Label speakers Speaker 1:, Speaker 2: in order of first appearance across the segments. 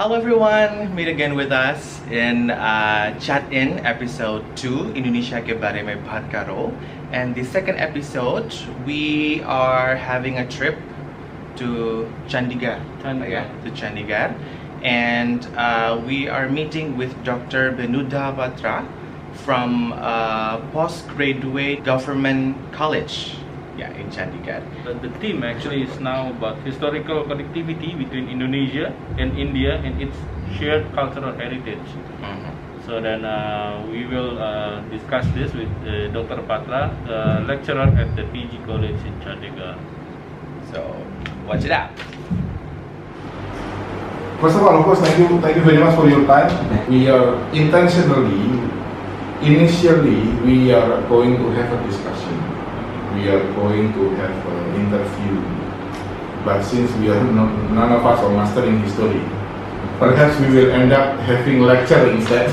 Speaker 1: Hello everyone, meet again with us in Chat In episode 2, Indonesia ke Bare Mein Baat Karo. And the second episode, we are having a trip to Chandigarh. To Chandigarh. And we are meeting with Dr. Benuda Batra from Postgraduate Government College. In Chandigarh.
Speaker 2: The theme actually is now about historical connectivity between Indonesia and India and its shared cultural heritage. So then we will discuss this with Dr. Batra, lecturer at the PG College in Chandigarh.
Speaker 1: So, watch it out.
Speaker 3: First of all, of course, thank you very much for your time. We are initially, we are going to have a discussion. We are going to have an interview, but since we are none of us are mastering history, perhaps we will end up having lecture instead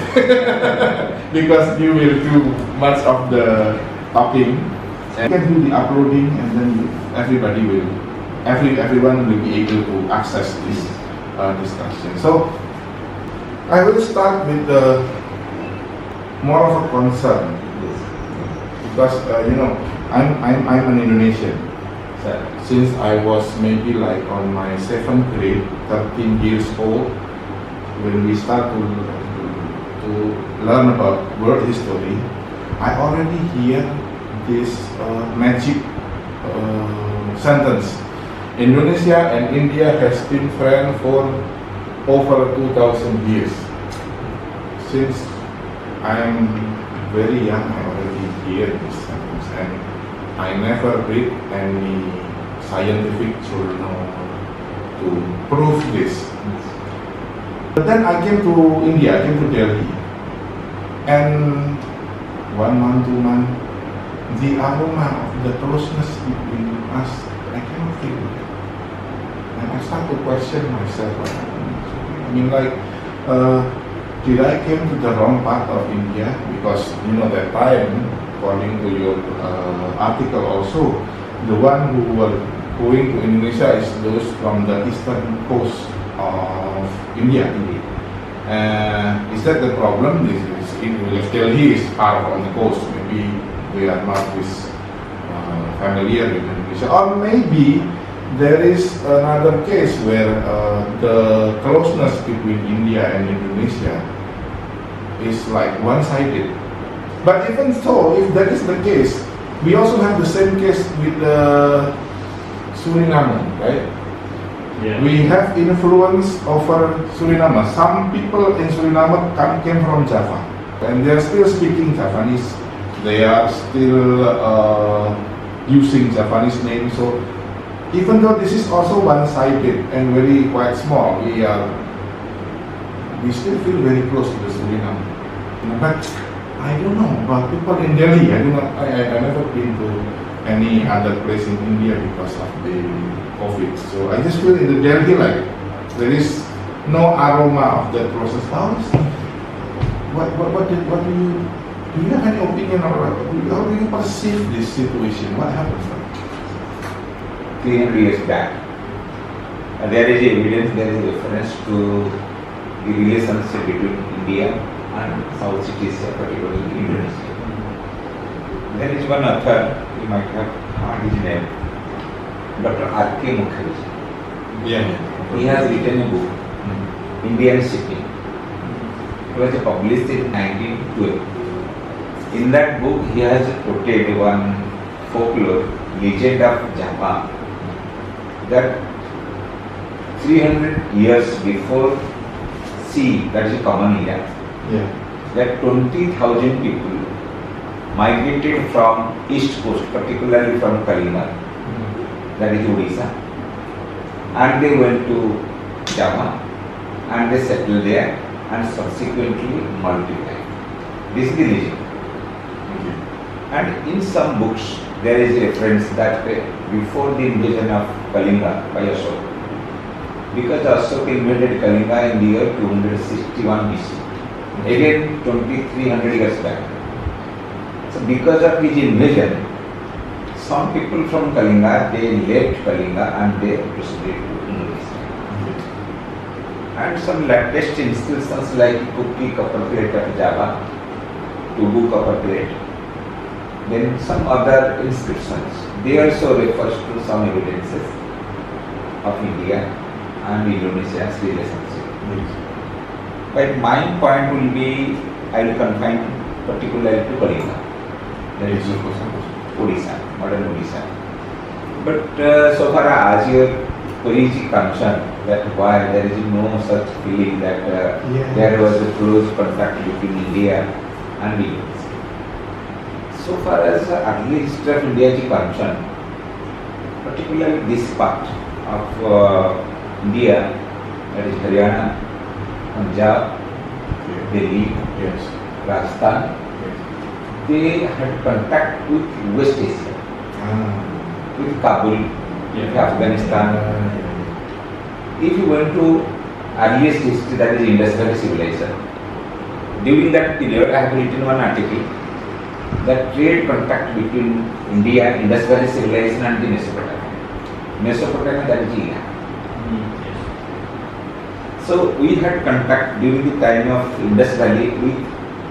Speaker 3: because you will do much of the talking. You can do the uploading, and then everyone will be able to access this discussion. So I will start with the more of a concern because I'm an Indonesian. Since I was maybe like on my 7th grade, 13 years old, when we start to learn about world history, I already hear this magic sentence. Indonesia and India has been friends for over 2,000 years. Since I am very young, I already hear this sentence, and I never read any scientific journal to prove this. But then I came to India, I came to Delhi, and 1 month, 2 months, the aroma of the closeness between us, I cannot feel it. And I start to question myself, what happened? I mean, did I came to the wrong part of India? Because that time, according to your article also, the one who were going to Indonesia is those from the eastern coast of India. Is that the problem? Delhi is far on the coast. Maybe we are not this familiar with Indonesia, or maybe there is another case where the closeness between India and Indonesia is like one-sided. But even so, if that is the case, we also have the same case with Suriname, right?
Speaker 2: Yeah.
Speaker 3: We have influence over Suriname. Some people in Suriname came from Java, and they are still speaking Javanese. They are still using Javanese names. So even though this is also one-sided and very quite small, we still feel very close to the Suriname. But I don't know about people in Delhi. I never been to any other place in India because of the COVID. So I just feel in the Delhi like there is no aroma of that process. How do you have any opinion or how do you perceive this situation? What happens?
Speaker 4: 300 years back, there is evidence, there is a reference to the relationship between India and South cities, particularly Indonesia. There is one author, you might have heard his name, Dr. R.K. Mukherjee.
Speaker 3: Yeah.
Speaker 4: He has written a book, Indian Shipping. It was published in 1912. In that book, he has portrayed one folklore legend of Java, that 300 years before sea, that is a common era, that 20,000 people migrated from east coast, particularly from Kalinga, that is Odisha, and they went to Java and they settled there and subsequently multiplied. This is the legend. And in some books there is a reference that before the invasion of Kalinga by Ashoka, because Ashoka invaded Kalinga in the year 261 BC, again 2300 years back. So because of his invasion, some people from Kalinga, they left Kalinga and they proceeded to Indonesia. and some latest inscriptions like Kuki copper plate of Java, Tubu copper plate, then some other inscriptions. They also refers to some evidences of India and Indonesia's relationship. But my point will be, I will confine particularly to Kalinga, that is Odisha, modern Odisha. But so far as your Puri is concerned, that why there is no such feeling that there was a close contact between India and Indonesia. So far as the early history of India is concerned, particularly this part of India, that is Haryana, Punjab, Delhi, Rajasthan, they had contact with West Asia, with Kabul, with Afghanistan. If you went to earliest history, that is Indus Valley civilization, during that period I have written one article that trade contact between India, Indus Valley civilization and the Mesopotamia. Mesopotamia, that is Iran. So we had contact during the time of Indus Valley with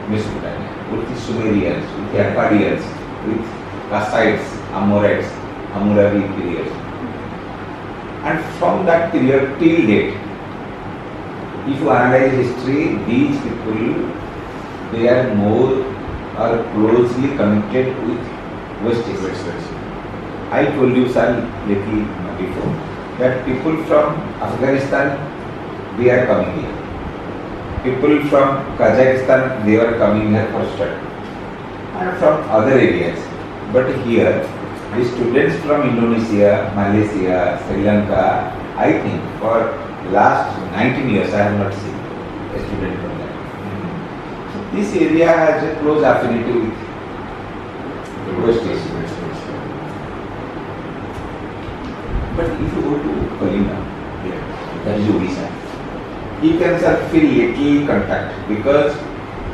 Speaker 4: Mesopotamia, with the Sumerians, with the Akkadians, with Kassites, Amorites, Hammurabi periods. And from that period till date, if you analyze history, these people, they are more or closely connected with West Asia. I told you some little before that people from Afghanistan, they are coming here. People from Kazakhstan, they are coming here for study. And from other areas. But here, the students from Indonesia, Malaysia, Sri Lanka, I think for last 19 years I have not seen a student from there. So this area has a close affinity with the West Asia. But if you go to Kalinga, that is Odisha, you can feel little contact because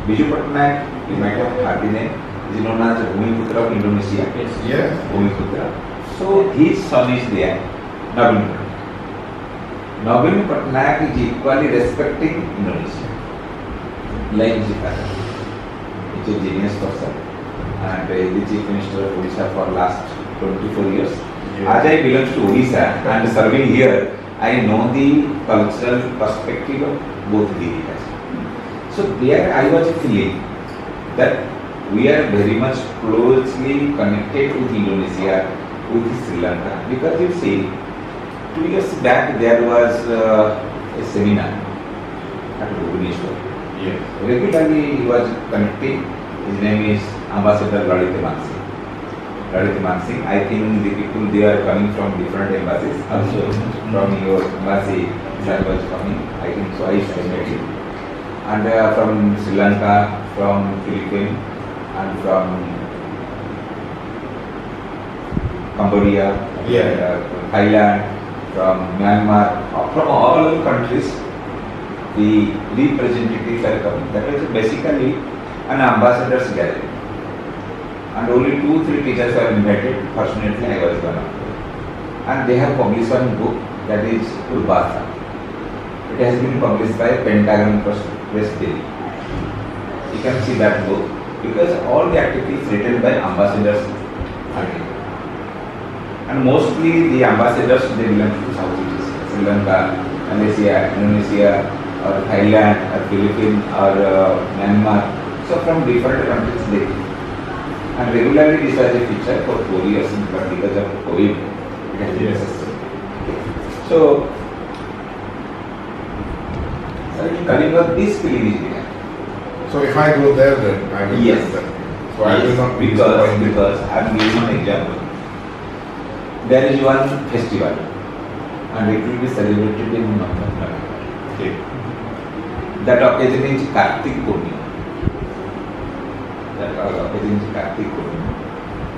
Speaker 4: Biju Patnaik, you might have heard the name, is known as the Bhumiputra of Indonesia.
Speaker 3: Yes.
Speaker 4: Bhumiputra. So his son is there, Navin Patnaik. Navin Patnaik is equally respecting Indonesia, like his father. He is a genius person and he is the Chief Minister of Odisha for last 24 years. As I belong to Odisha and serving here, I know the cultural perspective of both the areas. So there I was feeling that we are very much closely connected with Indonesia, with Sri Lanka. Because you see, 2 years back there was a seminar at Bhubaneswar.
Speaker 3: Yes.
Speaker 4: Regularly he was connecting. His name is Ambassador Lalith Mansingh. Lalith Mansingh, I think the people they are coming from different embassies. Also from your embassy, that was coming. I think so. I met him. And from Sri Lanka, from Philippines, and from Cambodia, Thailand, from Myanmar, from all countries, the representatives are coming. That is basically an ambassador's gathering. And only 2-3 teachers were invited. Fortunately, I was one of them. And they have published one book that is Urbasa. It has been published by Pentagon Press Delhi. You can see that book because all the articles written by ambassadors are here. And mostly the ambassadors they belong to Southeast Asia, Sri Lanka, Malaysia, Indonesia, or Thailand, or Philippines, or Myanmar. So from different countries they came. And regularly this was a feature for 4 years, but because of COVID, it has been sustained. So in Kalinga, this feeling is there.
Speaker 3: So if I go there, then I will
Speaker 4: Yes.
Speaker 3: get that. So I will not be
Speaker 4: because
Speaker 3: disappointed.
Speaker 4: I am giving one example. There is one festival and it will be celebrated in month of November.
Speaker 3: Okay.
Speaker 4: That occasion is Kartik Purnima.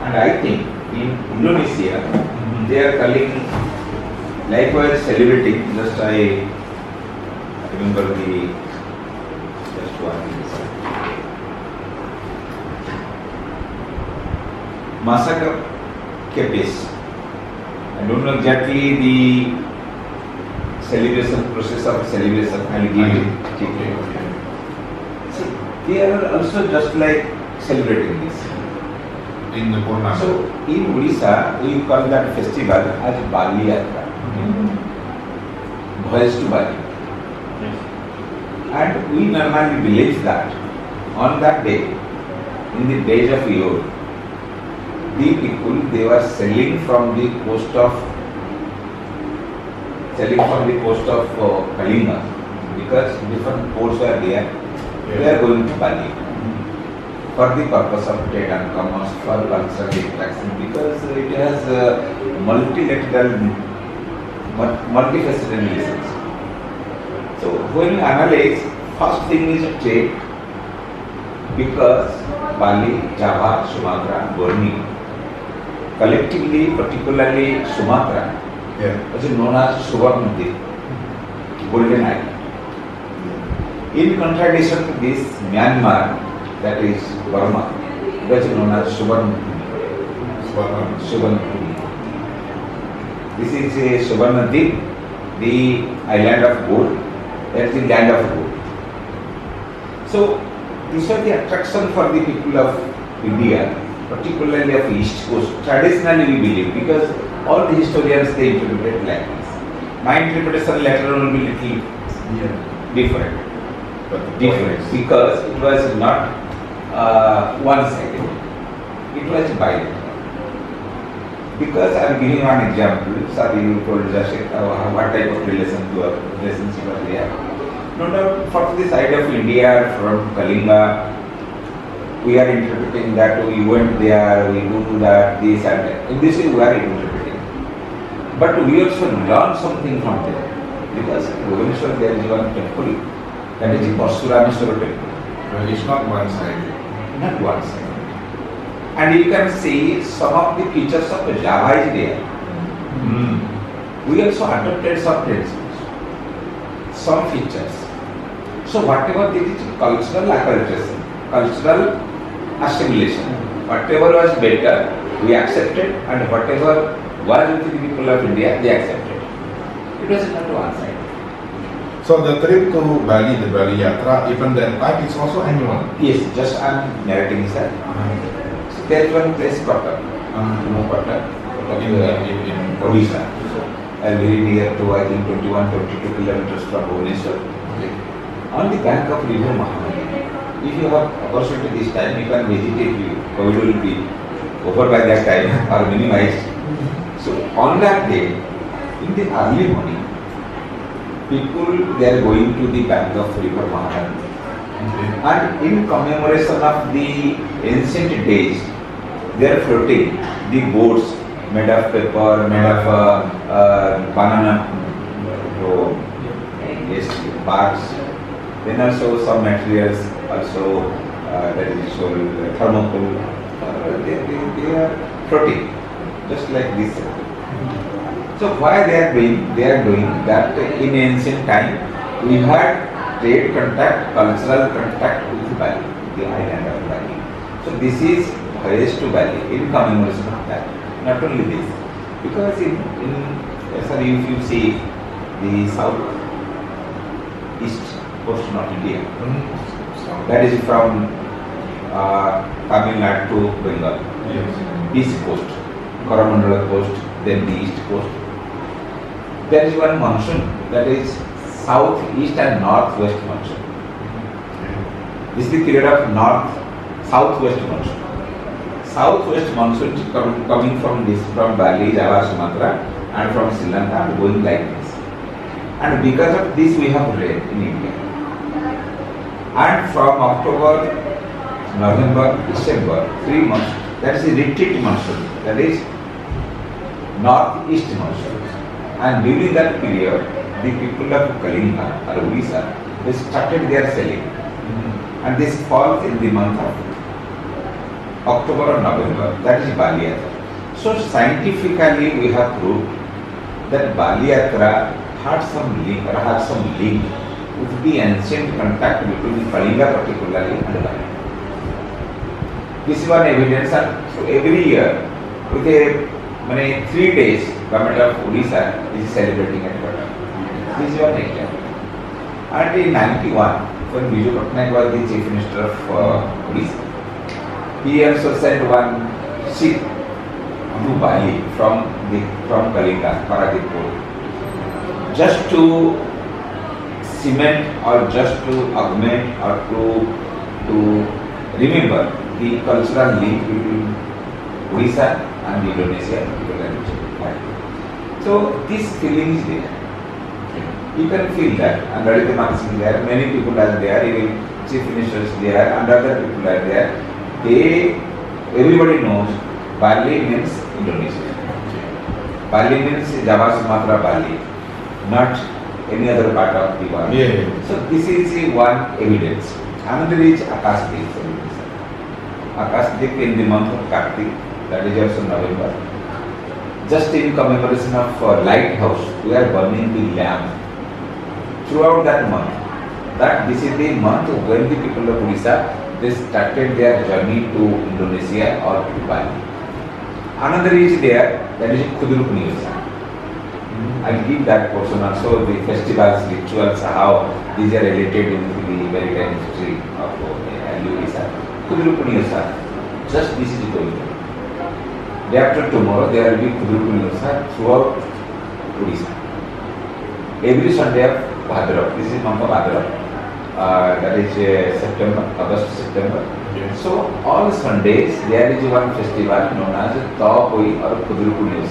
Speaker 4: And I think in Indonesia they are calling likewise celebrating. Just I remember the just one. Massacre Kepes. I don't know exactly the celebration, process of celebration, I will give you.
Speaker 3: Okay, okay.
Speaker 4: See, they are also just like celebrating this.
Speaker 3: In the Purnama.
Speaker 4: So in Odisha, we call that festival as Bali Yatra, Voyage to Bali.
Speaker 2: Yes.
Speaker 4: And we normally believe that on that day, in the days of yore, the people they were selling from the coast of Kalinga, because different ports were there. They are going to Bali for the purpose of trade and commerce, for cultural interaction, because it has multifaceted reasons. So when you analyze, first thing is trade, because Bali, Java, Sumatra, Borneo, collectively, particularly Sumatra,
Speaker 3: Yeah.
Speaker 4: which is known as Suvarnadip, Golden Island. In contradiction to this, Myanmar, that is Burma, which is known as Suvarnadip. This is a Suvarnadip, the island of gold, that is the land of gold. So, these are the attraction for the people of India, particularly of East Coast. Traditionally we believe, because all the historians they interpret like this. My interpretation later on will be little different. Because it was not one-sided. It was bilateral. Because I am giving one example. Sorry, you told just what type of relationship was there. No doubt, for this idea of India from Kalinga, we are interpreting that we went there, we do that, this and that. In this way, we are interpreting. But we also learn something from them. Because Bhubaneswar, there is one temple, that is the Parsurameswara temple.
Speaker 3: Well, it's not one-sided.
Speaker 4: Not one side. And you can see some of the features of Java is there. We also adopted some principles, some features. So whatever this is cultural acculturation, cultural assimilation, whatever was better, we accepted, and whatever was with the people of India, they accepted. It was not one side.
Speaker 3: So the trip to Bali, the Bali Yatra, even that time it's also annual.
Speaker 4: Yes, just I am narrating, sir. So there is one place, Kotak. You know Kotak?
Speaker 3: In
Speaker 4: Odisha. Very near to, I think, 21-22 kilometers from Bhubaneswar. On the bank of river Mahamani. If you have opportunity this time, you can visit it. COVID will be over by that time or minimized. So on that day, in the early morning, people they are going to the bank of river Mahamani. And in commemoration of the ancient days, they are floating the boats made of paper, made of banana, barks. Then also some materials, also that is called thermocol. They are floating, just like this. So why they are doing? They are doing that in ancient time we had trade contact, cultural contact with Bali, the island of Bali. So this is voyage to Bali in commemoration of that. Not only this, because if you see the south east portion of India, that is from Tamil Nadu to Bengal, east coast, Coromandel coast, then the east coast. There is one monsoon that is southeast and northwest monsoon. This is the period of southwest monsoon. Southwest monsoon is coming from Bali, Java, Sumatra, and from Sri Lanka and going like this. And because of this, we have rain in India. And from October, November, December, 3 months, that is the retreat monsoon, that is northeast monsoon. And during that period, the people of Kalinga or Odisha, they started their selling. And this falls in the month of October or November, that is Bali Yatra. So scientifically we have proved that Bali Yatra had some link with the ancient contact between Kalinga particularly and Bali. This is one evidence, and so every year with 3 days, government of Odisha is celebrating at Kotak. This is one example. And in 91, when Biju Patnaik was the Chief Minister of Odisha, he also sent one ship to Bali from Kalinga, Paradip port, just to cement or just to augment or to remember the cultural link between Odisha and Indonesia. So this feeling is there. You can feel that, and Radhika Marx is there, many people are there, even Chief Ministers there, and other people are there. Everybody knows Bali means Indonesia. Bali means Java, Sumatra, Bali, not any other part of the world. So this is one evidence. Another is Akashdeep. Akashdeep in the month of Kartik, that is also November. Just in commemoration of lighthouse, we are burning the lamp throughout that month. That this is the month when the people of Odisha, they started their journey to Indonesia or to Bali. Another is there, that is Khudrukuni. I will give that portion also, the festivals, rituals, how these are related in the maritime history of Odisha. Khudrukuni, just this is going on. Day after tomorrow, there will be Khudrukuni throughout Odisha. Every Sunday of Bhadrav, this is month of Bhadrav, that is September, August, September.
Speaker 3: Yes.
Speaker 4: So all Sundays there is one festival known as Tawapoi or Khudrukuni.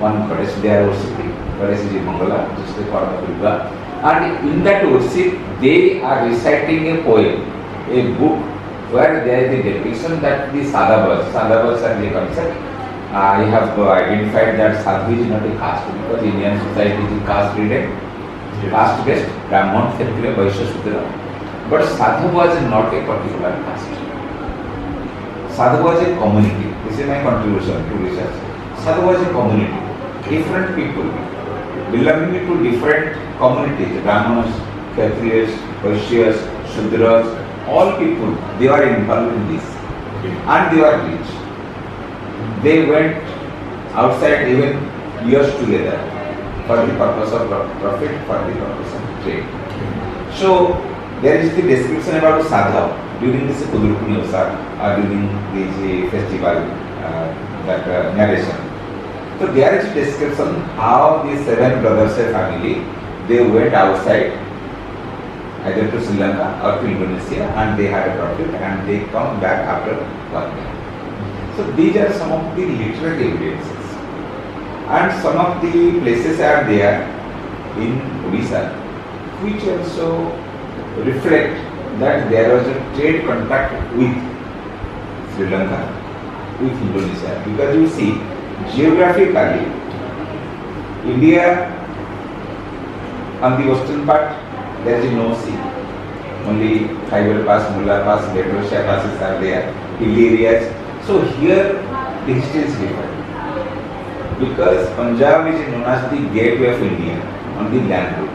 Speaker 4: One goddess they are worshipping, goddess is Mangala, just the form of Durga. And in that worship, they are reciting a poem, a book where there is a depiction that the sadhavas are the concept. I have identified that sadhu is not a caste because Indian society is caste ridden, caste based, Brahman, Kshatriya, Vaishya, Shudra. But sadhu was not a particular caste. Sadhu was a community. This is my contribution to research. Sadhu was a community. Different people belonging to different communities, Brahmanas, Kshatriyas, Vaishyas, Shudras, all people, they are involved in this. And they are rich. They went outside even years together for the purpose of profit, for the purpose of trade. So there is the description about sadhu during this Khudrukuni or during this festival, that narration. So there is description how the 7 brothers family, they went outside either to Sri Lanka or to Indonesia and they had a profit and they come back after 1 year. So these are some of the literary evidences. And some of the places are there in Odisha which also reflect that there was a trade contact with Sri Lanka, with Indonesia. Because you see, geographically, India on the western part, there is no sea. Only Khyber Pass, Mullah Pass, Bedrosha passes are there, hilly areas. So here the history is different. Because Punjab is known as the gateway of India on the land route.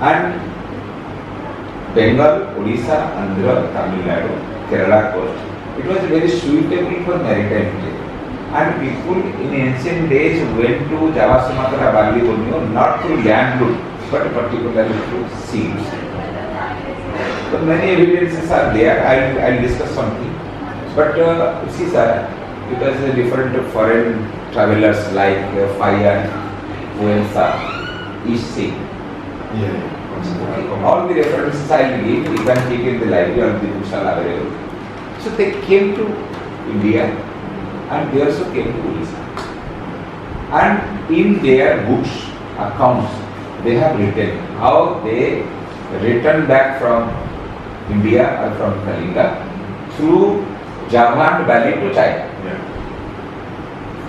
Speaker 4: And Bengal, Odisha, Andhra, Tamil Nadu, Kerala coast, it was very suitable for maritime trade. And people in ancient days went to Java, Sumatra, Bali, Borneo not through land route but particularly through sea. So many evidences are there. I will discuss something. But see sir, because different foreign travelers like Fayan, Fuensa, Ishi, all the references I will give, you can take in the library or the books are available. So they came to India and they also came to Odisha. And in their books, accounts, they have written how they returned back from India or from Kalinga through Java and Bali to China.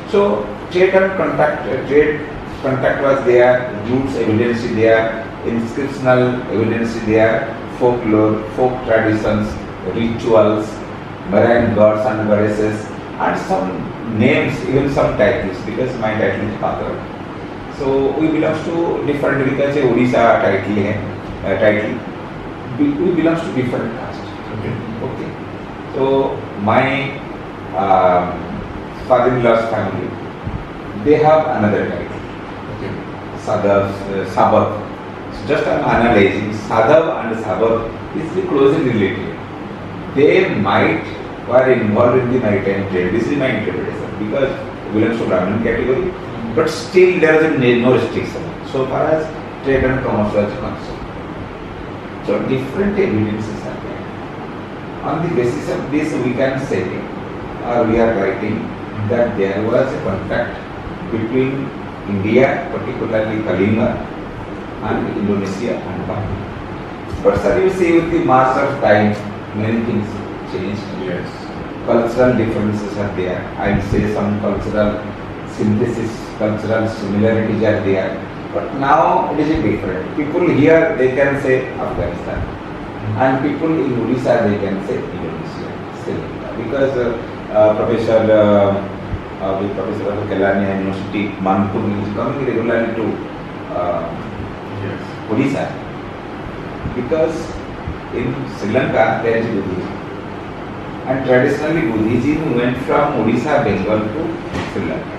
Speaker 4: So trade contact was there, roots evidence there, inscriptional evidence there, folklore, folk traditions, rituals, marine gods and goddesses, and some names, even some titles, because my title is Father. So we belong to different, because Odisha title, we belong to different caste. Okay. So my father-in-law's family, they have another title. Sadhav, Sabak. So just I'm analyzing, Sadhav and Sabak is closely related. They might were involved in the maritime trade. This is my interpretation because it belongs to Brahmin category, but still there is no restriction so far as trade and commerce is concerned. So different evidences are there. On the basis of this, we can say, or we are writing, that there was a contract between India, particularly Kalinga, and Indonesia and Bali. But sir, you see, with the march of time, many things changed.
Speaker 3: Yes.
Speaker 4: Cultural differences are there. I will say some cultural synthesis, cultural similarities are there. But now it is different. People here, they can say Afghanistan. And people in Odisha, they can say Indonesia. Sri Lanka. Because Professor of Kelania University, Manpur is coming regularly to
Speaker 3: Yes.
Speaker 4: Odisha. Because in Sri Lanka, there is Buddhism. And traditionally Buddhism went from Odisha, Bengal to Sri Lanka.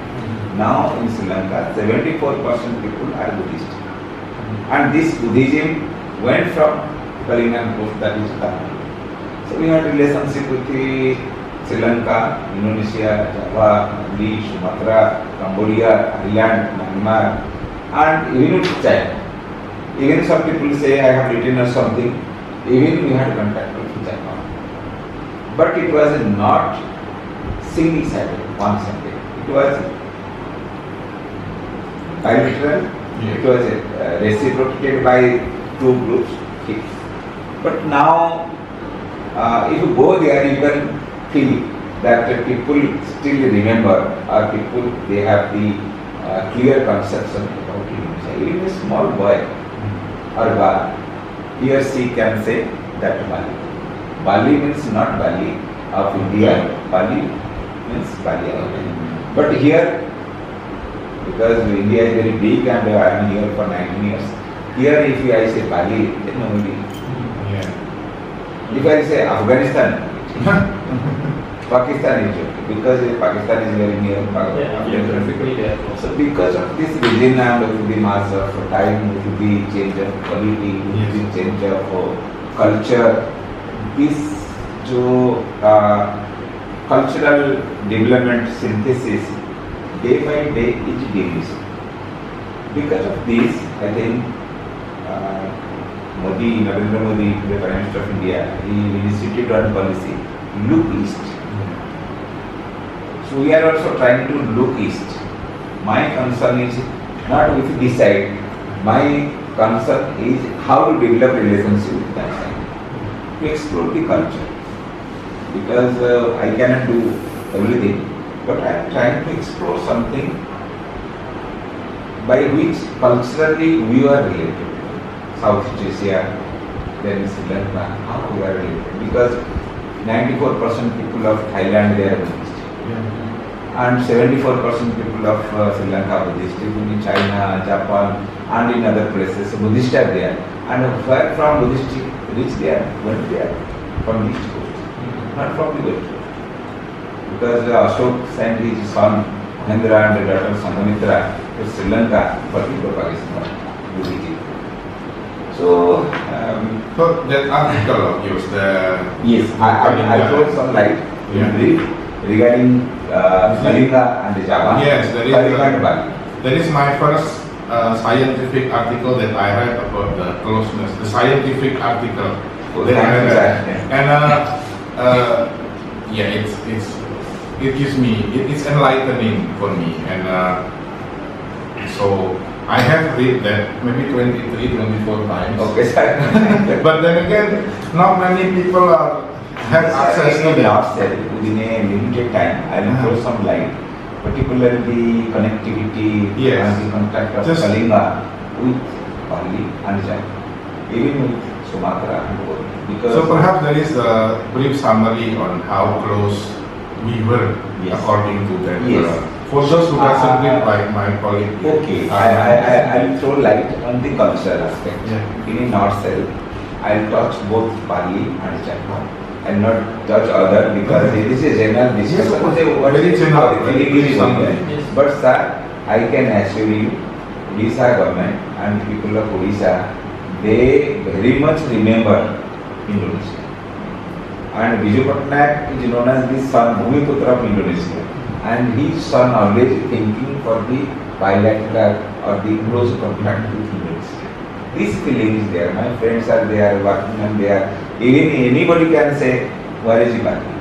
Speaker 4: Now in Sri Lanka, 74% people are Buddhist. And this Buddhism went from Kalinga coast, that is Tamil. So we had relationship with the Sri Lanka, Indonesia, Java, Bali, Sumatra, Cambodia, Thailand, Myanmar, and even with China. Even some people say I have written or something, even we had contact with China. But it was not single-sided, one-sided. It was bilateral.
Speaker 3: Yes.
Speaker 4: It was reciprocated by two groups. Okay. But now, if you go there, you can feel that people still remember, or people they have the clear conception about Indonesia. Even a small boy or girl, he or she can say that Bali. Bali means not Bali of India. Bali means Bali of India. But here, because India is very big and I am here for 19 years. Here, if I say Bali, then nobody.
Speaker 3: Yeah.
Speaker 4: If I say Afghanistan, Pakistan is okay, because Pakistan is very near Afghanistan. So because of this region and with the mass of time, with the change of quality, with the change of culture, this cultural development synthesis day by day is diminishing. Because of this, I think Modi, Narendra Modi, the Prime Minister of India, he initiated one policy, look east. So we are also trying to look east. My concern is not with this side. My concern is how to develop relationship with that side. To explore the culture. Because I cannot do everything, but I am trying to explore something by which culturally we are related. Southeast Asia, then Sri Lanka, how we are related. Because 94% people of Thailand, they are Buddhist. And 74% people of Sri Lanka are Buddhist. Even in China, Japan, and in other places, Buddhists are there. And where from Buddhist reach there? Went there? From East Coast, not from the West Coast. Because Ashok sent his son Mahendra and daughter Sanghamitra to Sri Lanka for the Pakistan, Buddhism. So,
Speaker 3: So that article of yours, the
Speaker 4: yes, I throw some light in brief regarding Kalinga and Java.
Speaker 3: Yes,
Speaker 4: Kalinga and Bali.
Speaker 3: that is my first scientific article that I read about the closeness. The scientific article that I read, and yeah, it gives me it's enlightening for me, and so I have read that maybe 23, 24 times.
Speaker 4: Okay, sir.
Speaker 3: But then again, not many people have access to that.
Speaker 4: Not said within a limited time. I will throw some light, particularly connectivity
Speaker 3: Yes.
Speaker 4: and the contact of
Speaker 3: Just-
Speaker 4: Kalinga with Bali and Java, even with Sumatra and Bali. Because
Speaker 3: So perhaps there is a brief summary on how close we were
Speaker 4: Yes.
Speaker 3: according to that.
Speaker 4: Yes.
Speaker 3: For those who doesn't read, like my colleague.
Speaker 4: okay, I will throw light on the cultural aspect.
Speaker 3: Yeah.
Speaker 4: In North Cell, I will touch both Bali and Java. And not touch other because this is general discussion.
Speaker 3: Yes, of course.
Speaker 4: What
Speaker 3: Very
Speaker 4: is
Speaker 3: general,
Speaker 4: how
Speaker 3: very
Speaker 4: it is
Speaker 3: general.
Speaker 4: going. But sir, I can assure you Odisha government and people of Odisha, they very much remember Indonesia. And Biju Patnaik is known as the son, Bhumiputra of Indonesia. And his son always thinking for the bilateral or the close contact with Indonesia. This feeling is there. My friends are there, working and there. Even anybody can say, where is he working?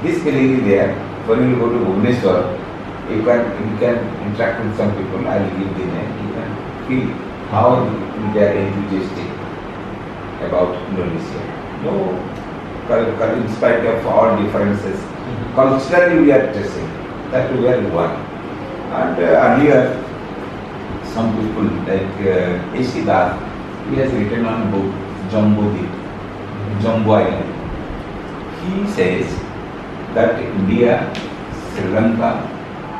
Speaker 4: This feeling is there. When you go to Bhubaneswar, you can interact with some people. I will give the name. You can feel how they are enthusiastic about Indonesia. No, in spite of all differences, culturally we are testing that we are one. And earlier, some people like A.C. Das, he has written on book Jambu Island. He says that India, Sri Lanka,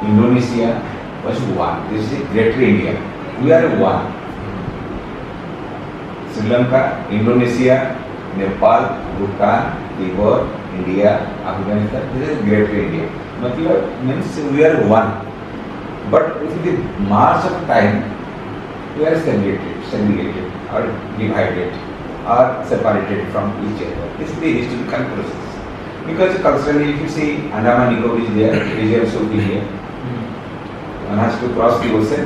Speaker 4: Indonesia was one. This is Greater India. We are one. Sri Lanka, Indonesia, Nepal, Bhutan, Tibet, India, Afghanistan. This is Greater India. Means we are one. But with the march of time, we are segregated or divided or separated from each other. This is the historical process. Because culturally, if you see Andaman Nicobar is there, it is also here. One has to cross the ocean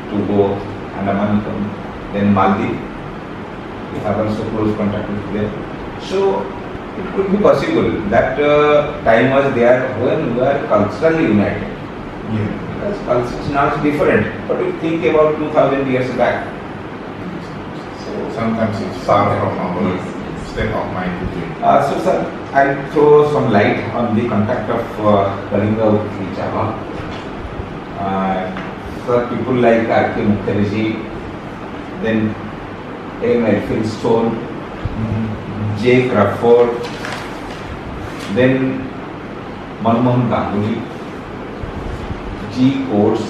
Speaker 4: to go Andaman Nicobar, then Maldives. We have also close contact with them. So it could be possible that time was there when we were culturally united.
Speaker 3: Yeah.
Speaker 4: Because culture now is different. But we think about 2000 years back.
Speaker 3: So sometimes it's far from our state of mind to think.
Speaker 4: So sir, I throw some light on the contact of Kalinga with Java. For people like R.K. Mukherjee, then M. Elphinstone, J. Crawford, then Manmohan Ganguly, G. Coates,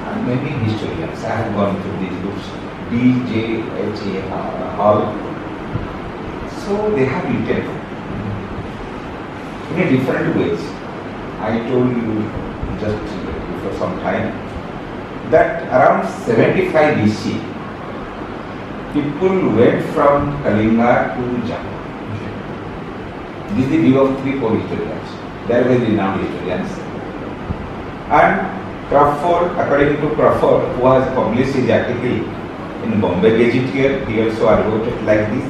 Speaker 4: and many historians. I have gone through these books. D. J. H. A. Hall. So they have written in a different ways. I told you just before some time that around 75 BC, people went from Kalinga to Java. This is the view of 3-4 historians. They are very renowned historians. And Crawford, according to Crawford, who has published his article in Bombay Gazetteer, he also wrote it like this.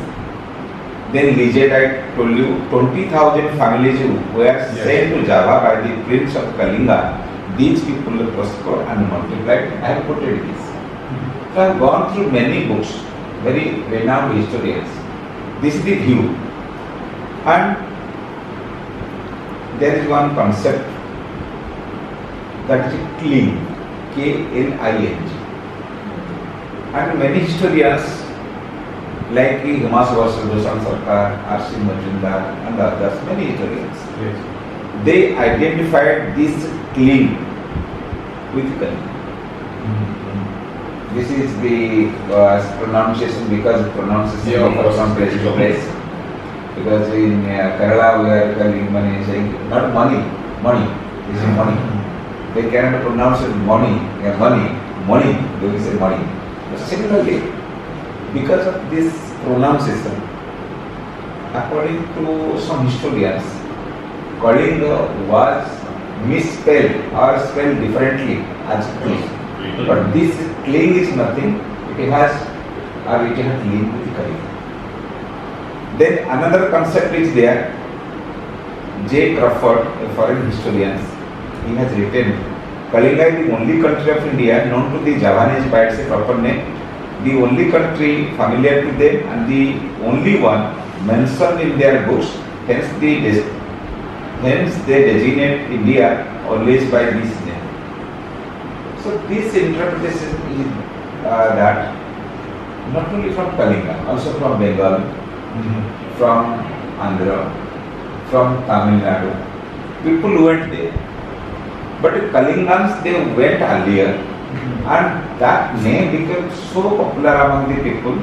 Speaker 4: Then Leggett, I told you, 20,000 families were sent to Java by the Prince of Kalinga. These people were prospered and multiplied. I have quoted this. So I have gone through many books, very renowned historians. This is the view. And there is one concept that is Kling, K-L-I-N-G. And many historians like Humas Vasudoshan Sarkar, R.C. Majumdar and others, many historians, they identified this Kling with Kalinga. This is the pronunciation because pronunciation differs from place to place. Because in Kerala we are calling money, saying not money, money. This is money. They cannot pronounce it money, money. They will say money. But similarly, because of this pronunciation, according to some historians, Kalinga was misspelled or spelled differently as Kling. But this Kling is nothing, it has linked with Kalinga. Then another concept is there. J. Crawford, a foreign historian, he has written, Kalinga is the only country of India known to the Javanese by its proper name, the only country familiar to them and the only one mentioned in their books, hence they designate India always by this name. So this interpretation is that not only from Kalinga, also from Bengal, from Andhra, from Tamil Nadu, people went there. But Kalingans, they went earlier, and that name became so popular among the people,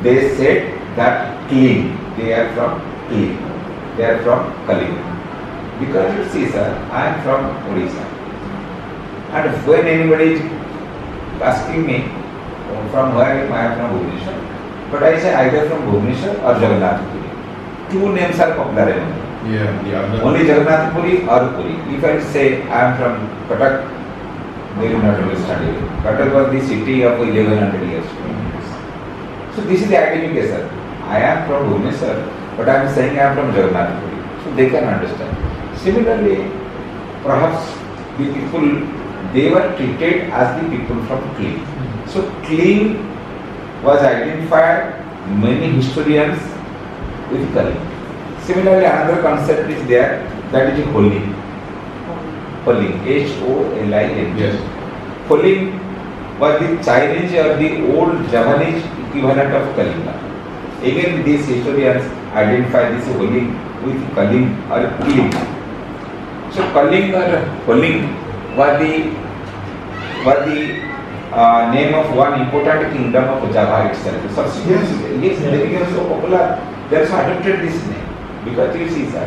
Speaker 4: they said that Kling, they are from Kling, they are from Kalinga. Because you see sir, I am from Odisha, and when anybody is asking me from where I am from Bhubaneswar, but I say either from Bhubaneswar or Jagannath Puri. Two names are popular among them.
Speaker 3: Yeah, the other.
Speaker 4: Only Jagannath Puri or Puri. If I say I am from Cuttack, they will not understand it. Cuttack was the city of 1100 years. So this is the identification. I am from Bhubaneswar, but I am saying I am from Jagannath Puri. So they can understand. Similarly, perhaps the people, they were treated as the people from Kling. So Kling was identified, many historians, with Kaling. Similarly, another concept is there, that is Holing. Holing, H-O-L-I-N.
Speaker 3: Yes.
Speaker 4: Holing was the Chinese or the old Javanese equivalent of Kalinga. Again, these historians identify this Holing with Kaling or Kling. So Kaling or Holing was the name of one important kingdom of Java itself. Subsequently, yes, they became so popular. They also adopted this name because you see, sir,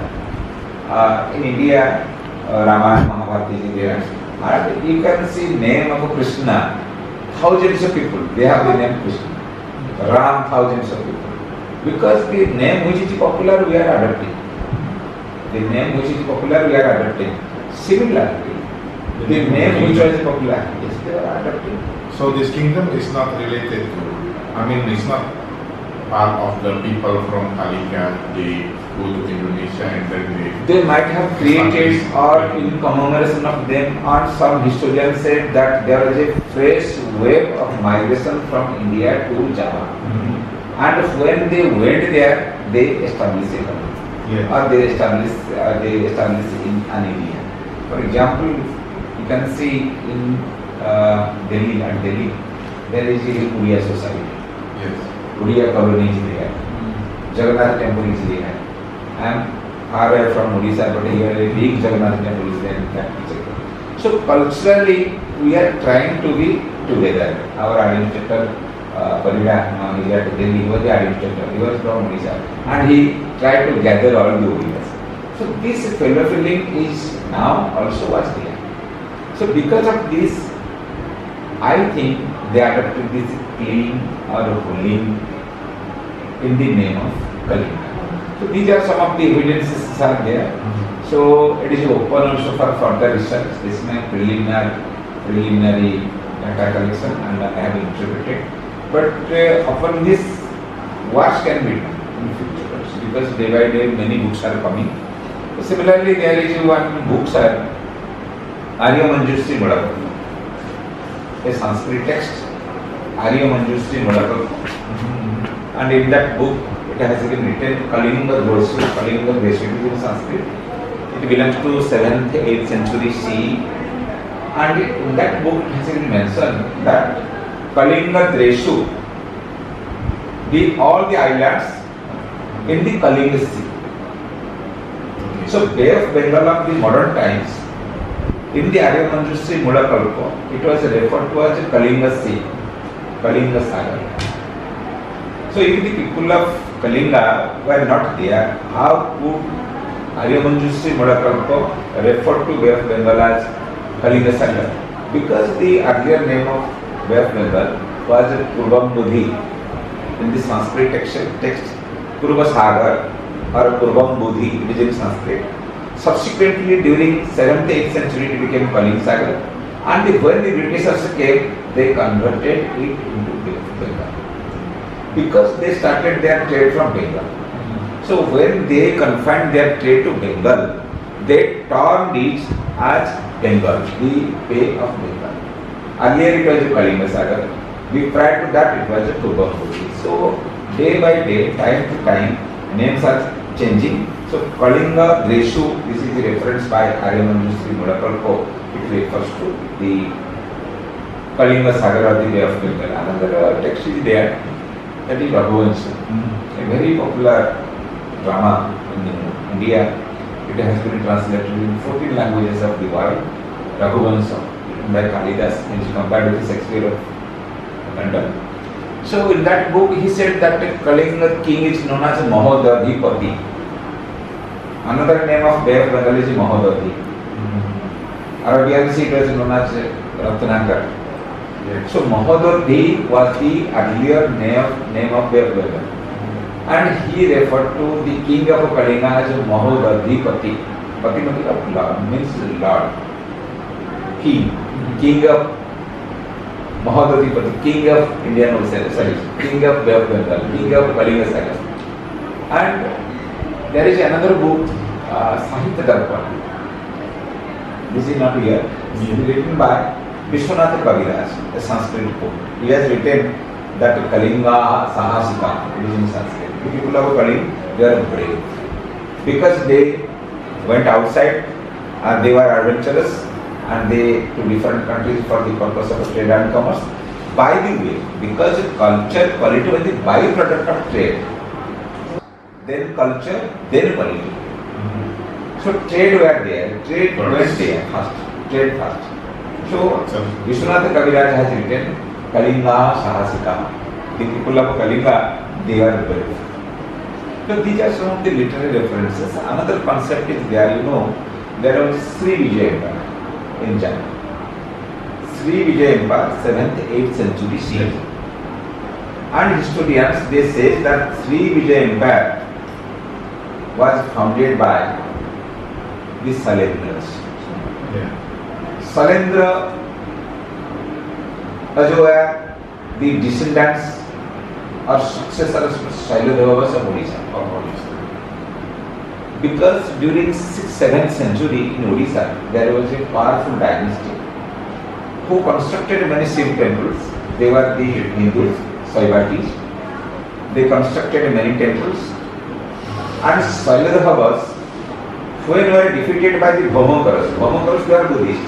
Speaker 4: in India, Ramayana, Mahabharata is there. And you can see name of Krishna. Thousands of people they have the name Krishna. Ram, thousands of people. Because the name which is popular, we are adopting. The name which is popular, we are adopting. Similarly, the name which was popular, yes, they are adopting.
Speaker 3: So this kingdom is not related to, I mean, it's not part of the people from Kalinga. They go to Indonesia and then
Speaker 4: They might have created or in commemoration of them, or some historians said that there was a fresh wave of migration from India to Java. And when they went there, they established a country.
Speaker 3: Yeah.
Speaker 4: Or they established in an area. For example, you can see in Delhi, there is a Uriya society.
Speaker 3: Yes.
Speaker 4: Uriya colony is there. Jagannath temple is there. I am far away from Odisha, but here a big Jagannath temple is there in that picture. So culturally, we are trying to be together. Our administrator, Parida, he at Delhi, he was the administrator. He was from Odisha, and he tried to gather all the Oriyas. So this fellow feeling is now also was there. So because of this, I think they adopted this clean or holing in the name of Kalinga. So these are some of the evidences are there. So it is open also for further research. This is my preliminary data collection and I have interpreted. But upon this, what can be done in future? Because day by day many books are coming. So similarly, there is one book, sir, Arya Manjushri Mulakal. A Sanskrit text, Arya Manjushri Mulakal. And in that book, it has been written Kalinga Dreshu in Sanskrit. It belongs to 7th, 8th century CE. And in that book, it has been mentioned that Kalinga Dreshu, all the islands in the Kalinga Sea. So Bay of Bengal of the modern times, in the Arya Manjushri Mulakalpa, it was referred to as Kalinga Sea, Kalinga Sagar. So if the people of Kalinga were not there, how would Arya Manjushri Mulakalpa refer to Bay of Bengal as Kalinga Sagar? Because the earlier name of Bay of Bengal was Purbam Budhi. In the Sanskrit text Purva Sagar or Purbam Budhi, it is in Sanskrit. Subsequently, during 7th, 8th century, it became Kalinga Sagar. And when the Britishers came, they converted it into Bay of Bengal. Because they started their trade from Bengal. So when they confined their trade to Bengal, they termed it as Bengal, the Bay of Bengal. Earlier it was Kalinga Sagar. Prior to that it was Purbam Budhi. So day by day, time to time, names are changing. So Kalinga Dreshu, this is the reference by Arya Manjushri Mulakalpa. It refers to the Kalinga Sagar or the Bay of Bengal. Another text is there, that is Raghuvanshi, a very popular drama in India. It has been translated in 14 languages of the world. Raghuvanshi, written by Kalidas, which is compared with the Shakespeare of London. So in that book, he said that Kalinga king is known as Mahodadhipati. Another name of Bay of Bengal is Mahodadhi. Arabian sea it was known as Ratnakar.
Speaker 3: Yes.
Speaker 4: So Mahododhi was the earlier name of their brother. And he referred to the king of Kalinga as Mahodadhipati. Pati means Lord. King of Mahodadhipati, king of Indian Ocean, sorry, king of Bay of Bengal, king of Kalinga Saga. And there is another book, Sahitya Darpan. This is not here. It is written by Vishwanath Kaviraj, a Sanskrit poet. He has written that Kalinga Sahasika, it is in Sanskrit. The people of Kalinga, they are brave. Because they went outside and they were adventurous and they to different countries for the purpose of trade and commerce. By the way, because culture, quality was the byproduct of trade. Then culture, then quality. So trade were there, trade went there first, trade first. So Vishwanath Kaviraj has written Kalinga Sahasika. The people of Kalinga, they are brave. So these are some of the literary references. Another concept is there, there was Sri Vijaya Empire in China. Sri Vijaya Empire, 7th, 8th century CE. And historians, they say that Sri Vijaya Empire was founded by the Sailendras. Sailendra, जो है the descendants or successors of Shailadeva of Odisha. Because during 6th, 7th century in Odisha, there was a powerful dynasty who constructed many Shiv temples. They were the Hindus, Saivatis. They constructed many temples. And Shailadevas, when were defeated by the Bhaumokaras. Bhaumokaras were Buddhist.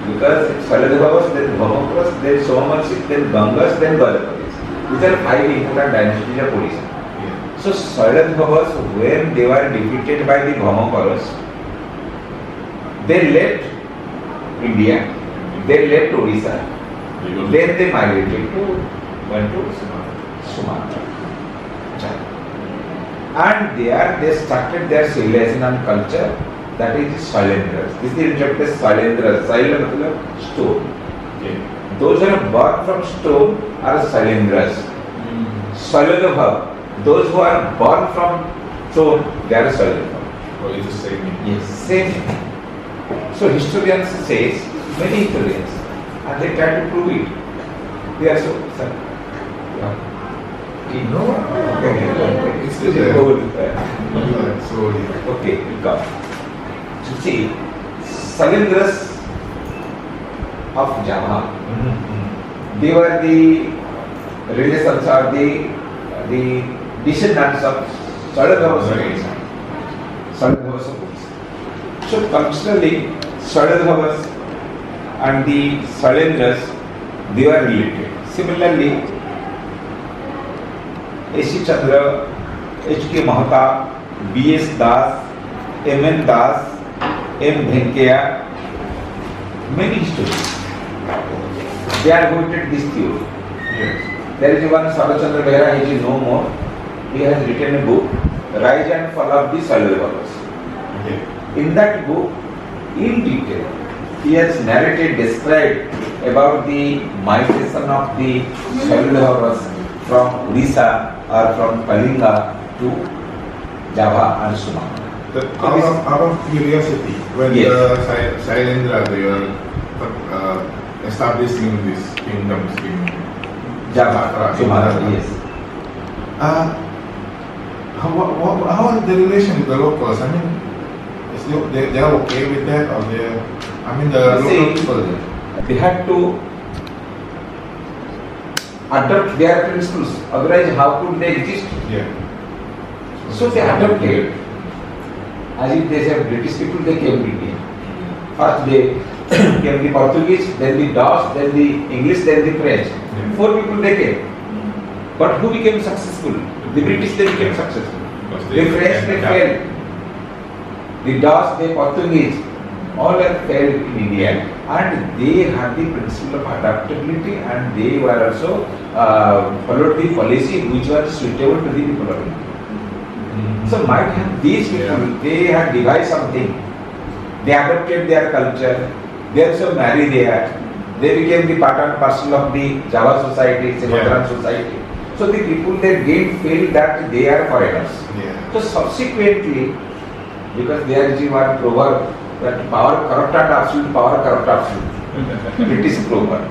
Speaker 4: Because Shailadeva was then Bhaumokaras, then Somamansit, then Gangas, then Galapatis. These are 5 important dynasties of Odisha. So Shailadevas, when they were defeated by the Bhaumokaras, they left India, they left Odisha, then they migrated went to Sumatra. And there they started their civilization and culture, that is Sailendras. This is interpreted as Sailendras. Saila means stone. Those who are born from stone are Sailendras. Shailadeva, those who are born from stone, they are Shailadeva.
Speaker 3: Oh, it's the same.
Speaker 4: Yes, same. So historians say, many historians, and they try to prove it. They are so.
Speaker 3: No, it's still there. So,
Speaker 4: Okay, we come. So see, Sailendras of Java, they were the relations or the descendants of Shailadevas of Odisha. Shailadevas of Odisha. So culturally, Shailadevas and the Sailendras, they were related. Similarly, A.C. Chandra, H.K. Mahata, B.S. Das, M.N. Das, M. Venkaya, many historians, they are quoted this theory.
Speaker 3: yes.
Speaker 4: There is one Sarachandra Behra, he is no more. He has written a book, Rise and Fall of the Shailadevas. In that book, in detail, he has narrated, described about the migration of the Shailadevas from Odisha or from Kalinga to Java and Sumatra.
Speaker 3: Out of curiosity, when
Speaker 4: Yes.
Speaker 3: the Sailendra, they were establishing these kingdoms in
Speaker 4: Java, Sumatra, yes.
Speaker 3: How is the relation with the locals? I mean, they are okay with that, or the
Speaker 4: See,
Speaker 3: local people there?
Speaker 4: They had to adopt their principles, otherwise how could they exist?
Speaker 3: Yeah.
Speaker 4: So they adopted, as if they say British people, they came to India. First they came the Portuguese, then the Dutch, then the English, then the French.
Speaker 3: Yeah.
Speaker 4: 4 people they came. But who became successful? The British, they became successful.
Speaker 3: Because
Speaker 4: The French, they failed. The Dutch, the Portuguese, all have failed in India, and they had the principle of adaptability, and they were also followed the policy which was suitable to the people of India. So might have these people, they had devised something. They adopted their culture. They also marry there. They became the part and parcel of the Java society, Sumatran society. So the people they didn't feel that they are foreigners.
Speaker 3: Yeah.
Speaker 4: So subsequently, because there is one proverb that power corrupt and absolute, power corrupt absolute. British proverb.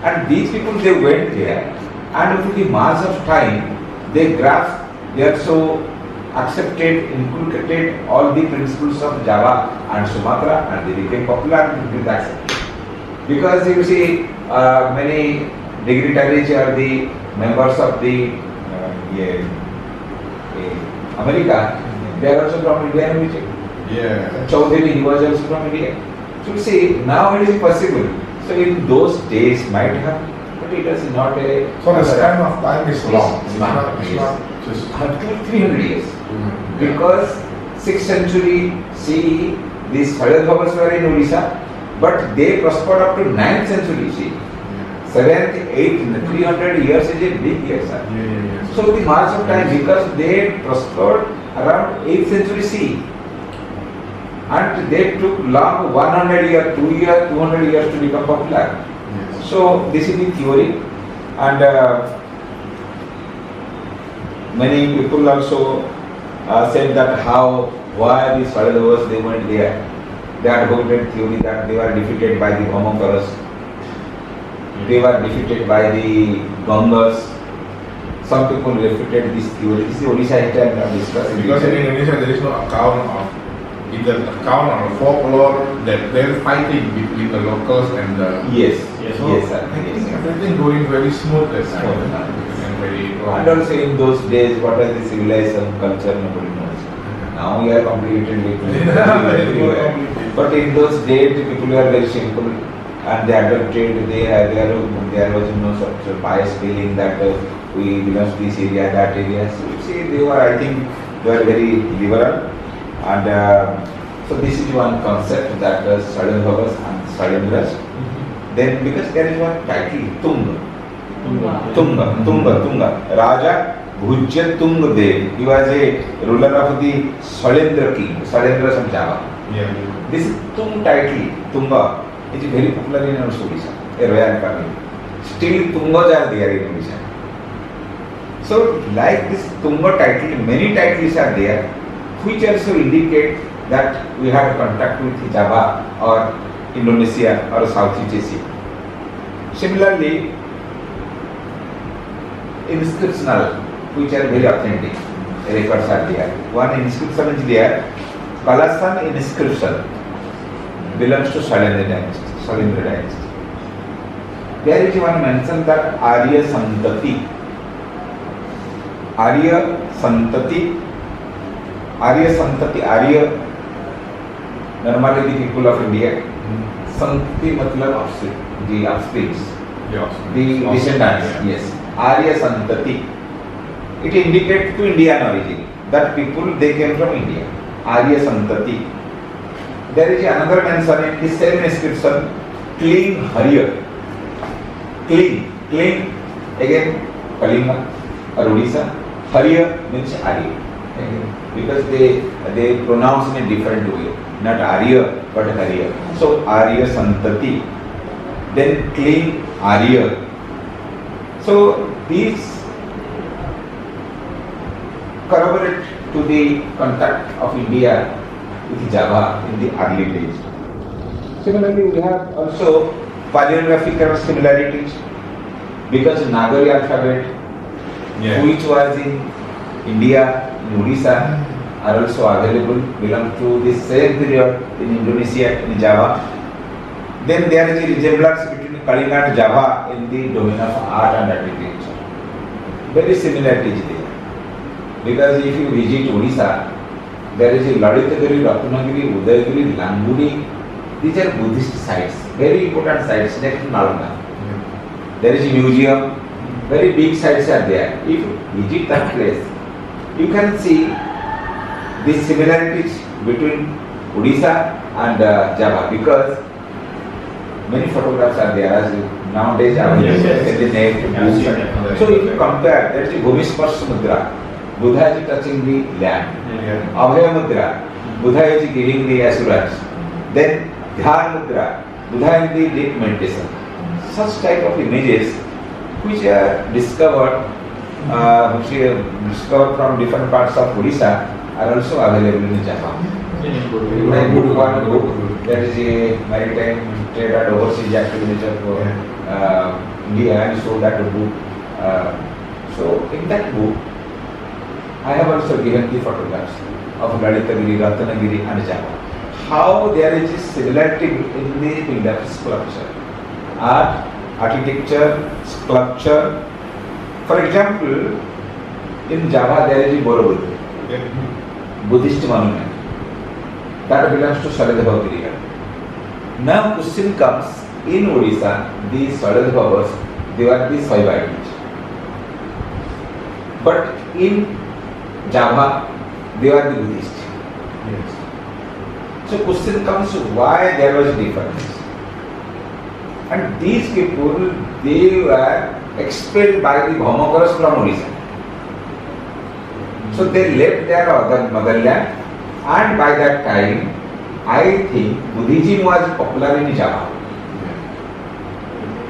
Speaker 4: And these people they went there, and with the march of time, they grasped, they also accepted, inculcated all the principles of Java and Sumatra, and they became popular and it is accepted. Because you see, many dignitaries are the members of the America, they are also from India and Vijay.
Speaker 3: Yeah.
Speaker 4: Chaudhary, he was also from India. So you see, now it is possible. So in those days might have, but it is not a...
Speaker 3: So the span of time is long.
Speaker 4: It's
Speaker 3: It's
Speaker 4: not,
Speaker 3: it's
Speaker 4: yes.
Speaker 3: not just...
Speaker 4: Up to 300 years.
Speaker 3: Yeah.
Speaker 4: Because 6th century CE, these Saladhavas were in Odisha, but they prospered up to 9th century CE.
Speaker 3: Yeah.
Speaker 4: 7th, 8th, 300 years is a big year, sir.
Speaker 3: Yeah.
Speaker 4: So the march of time, because they prospered around 8th century CE. And they took long 100 years, 2 years, 200 years to become popular.
Speaker 3: Yes.
Speaker 4: So this is the theory, and many people also said that why these Saladhavas they went there. They advocated theory that they were defeated by the Brahmaparas, they were defeated by the Gangas. Some people refuted this theory. This is Odisha history I am not discussing.
Speaker 3: Because in Indonesia there is no account of either account or folklore that they're fighting between the locals and the...
Speaker 4: Yes,
Speaker 3: So
Speaker 4: yes, sir.
Speaker 3: I think
Speaker 4: Yes.
Speaker 3: everything going very smooth as well.
Speaker 4: Smooth.
Speaker 3: And very
Speaker 4: And also in those days, what are the civilization, culture, nobody knows. Now we are complicated with everywhere. But in those days, the people were very simple and they adopted, there was no such bias feeling that we belong to this area, that area. So you see, they were, I think, they were very liberal. And so this is one concept that Saladhavas and Salandras. Then because there is one title, Tunga. Raja Bhujya Tunga Dev. He was a ruler of the Salendra king, Salendra from Java.
Speaker 3: Yeah.
Speaker 4: This Tung title, Tunga, is very popular in our Odisha, a royal family. Still Tungas are there in Odisha. So like this Tunga title, many titles are there, which also indicate that we have contact with Java or Indonesia or Southeast Asia. Similarly, inscriptional, which are very authentic, records are there. One inscription is there, Kalasan inscription belongs to Salendra dynasty. There is one mention that Arya Santati, normally the people of India, Santati matlab offspring, the offsprings, the descendants, yes. Arya Santati. It indicates to Indian origin, that people they came from India. Arya Santati. There is another mention in the same inscription, Clean Harya. Clean, again Kalinga or Odisha. Harya means Arya. Because they pronounce in a different way, not Arya but Harya. So Arya Santati, then Clean Arya. So these corroborate to the contact of India with Java in the early days. Similarly, we have also paleographical similarities because Nagari alphabet, which was in India, in Odisha, are also available, belong to the same period in Indonesia, in Java. Then there is a resemblance between Kalinga and Java in the domain of art and architecture. Very similarities there. Because if you visit Odisha, there is a Lalitagiri, Ratnagiri, Udayagiri, Langudi. These are Buddhist sites, very important sites next to Nalanda. There is a museum, very big sites are there. If you visit that place, you can see the similarities between Odisha and Java because many photographs are there as nowadays in the net. So if you compare, there is a Bhumisparsha Mudra, Buddha is touching the land. Abhaya Mudra, Buddha is giving the assurance. Then Dhyan Mudra, Buddha in the deep meditation. such type of images which are discovered from different parts of Odisha are also available in Java. I put one book that is a maritime trade and overseas activity of India, and so that book. So in that book, I have also given the photographs of Lalitagiri, Ratnagiri and Java. How there is a similarity in the field of sculpture, art, architecture, sculpture. For example, in Java there is a Borobudur, Buddhist monument that belongs to Saladeva period. Now question comes, in Odisha, the Saladevas, they were the Saivites. But in Java, they were the Buddhist. Yes. So question comes, why there was difference? And these people, they were expelled by the Bhaumakaras from Odisha. So they left their motherland, and by that time, I think Buddhism was popular in Java.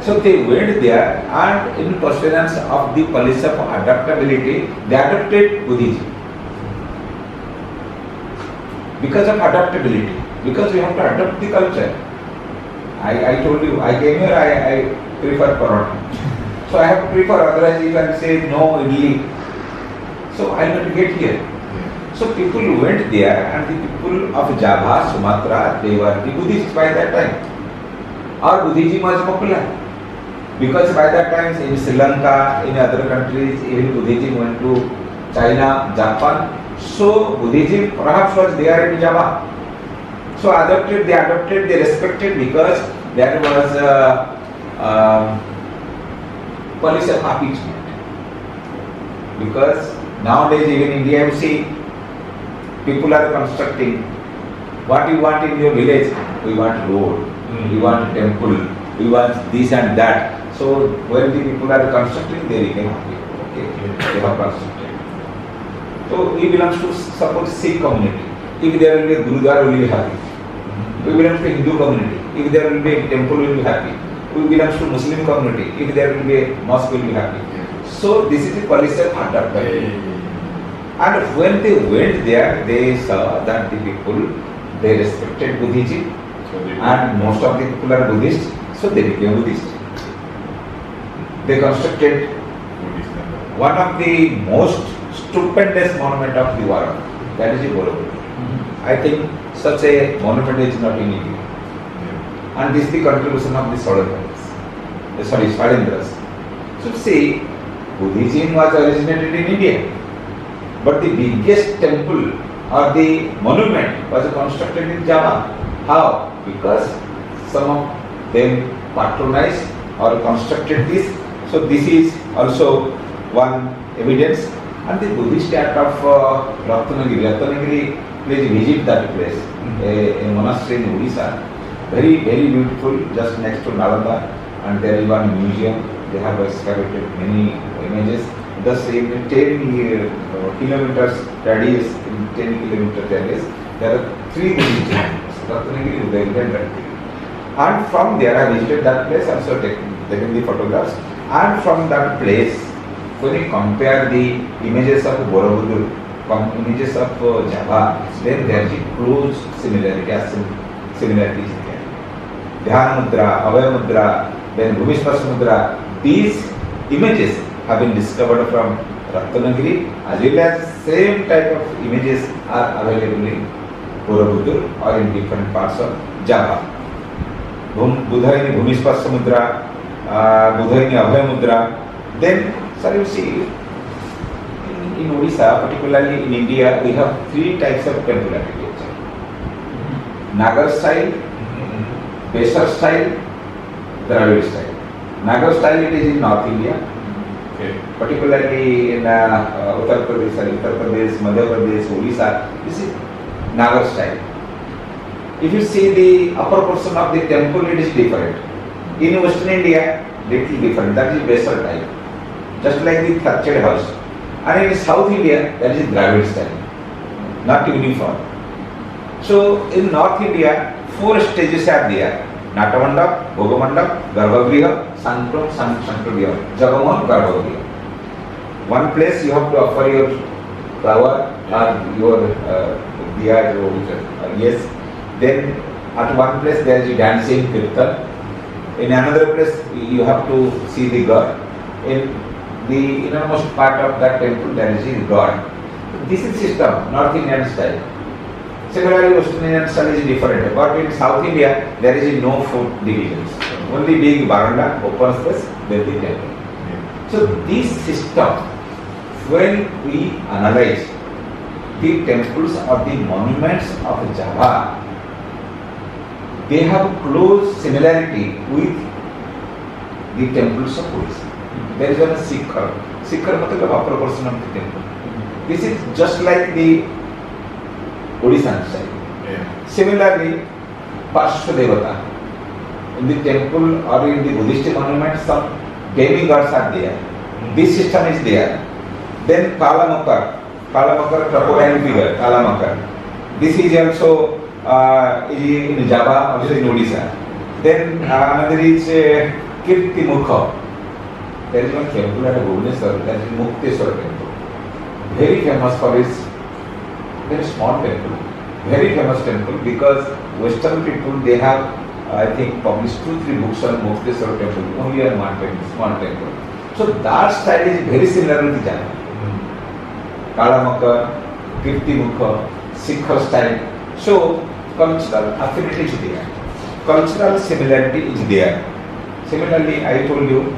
Speaker 4: So they went there, and in pursuance of the policy of adaptability, they adopted Buddhism. Because of adaptability, because we have to adapt the culture. I told you, I came here, I prefer Paratha. So I have to prefer, otherwise you can say no, idli. So I have to get here. So people went there, and the people of Java, Sumatra, they were the Buddhists by that time. Or Buddhism was popular. Because by that time in Sri Lanka, in other countries, even Buddhism went to China, Japan. So Buddhism perhaps was there in Java. So they adopted, they respected, because that was policy of appeasement. Because nowadays even in India you see, people are constructing. What you want in your village? We want road, we want temple, we want this and that. So when the people are constructing, they become happy. Okay, they have constructed. So we belong to suppose Sikh community. If there will be a Gurudwara, we will be happy. We belong to Hindu community. If there will be a temple, we will be happy. We belong to Muslim community. If there will be a mosque, we will be happy. So this is the policy of adaptability. And when they went there, they saw that the people, they respected Buddhism, and most of the people are Buddhist, so they became Buddhist. They constructed one of the most stupendous monument of the world, that is the Borobudur. I think such a monument is not in India. And this is the contribution of the Saladevas. So see, Buddhism was originated in India. But the biggest temple or the monument was constructed in Java. How? Because some of them patronized or constructed this. So this is also one evidence. And the Buddhist art of Ratnagiri, please visit that place, a monastery in Odisha. Very, very beautiful, just next to Nalanda. And there is one museum. They have excavated many images. Thus, in 10 kilometers radius, in 10 kilometer radius, there are 3 Buddhist temples, Ratnagiri, Udayagiri and Ratnagiri. And from there, I visited that place, also taken the photographs. And from that place, when you compare the images of Borobudur, images of Java, then there is a close similarities there. Dhyana Mudra, Abhaya Mudra, then Bhumisparsha Mudra, these images have been discovered from Ratnagiri, as well as same type of images are available in Borobudur or in different parts of Java. Buddhaini Bhumisparsha Mudra, Buddhaini Abhaya Mudra. Then, sir, you see, in Odisha, particularly in India, we have 3 types of temple architecture. Nagar style, Besar style, Dravid style. Nagar style, it is in North India. Okay. Particularly in Uttar Pradesh, Madhya Pradesh, Odisha, this is Nagar style. If you see the upper portion of the temple, it is different. In Western India, little different. That is Besar type, just like the thatched house. And in South India, that is Dravid style, not uniform. So in North India, 4 stages are there. Natamandap, Bhogamandap, Garbhagriha, Sanctum, Sanctorium, Jagamohan, Garbhagriha. One place you have to offer your flower or your diya, yes. Then at one place there is dancing kirtan. In another place you have to see the god. In the innermost part of that temple there is a god. This is system, North Indian style. Similarly, Western Indian style is different. But in South India there is no four divisions. Only big veranda, open space, then the temple. So this system, when we analyze the temples or the monuments of Java, they have close similarity with the temples of Odisha. There is one Sikhar. Sikhar means upper portion of the temple. This is just like the Odishan style.
Speaker 3: Yeah.
Speaker 4: Similarly, Parshva Devata. In the temple or in the Buddhist monuments, some demigods are there. This system is there. Then Kalamakar, crocodile figure, Kalamakar. This is also in Java, also in Odisha. Then another is Kirti Mukha. There is one temple at Bhubaneswar, that is Mukteswar temple. Very famous for its very small temple. Very famous temple because Western people, they have, I think, published 2-3 books on Mukteswar temple, only on one temple, small temple. So that style is very similar to Java. Kalamakar, Kirti Mukha, Sikh style. So cultural affinity is there. Cultural similarity is there. Similarly, I told you,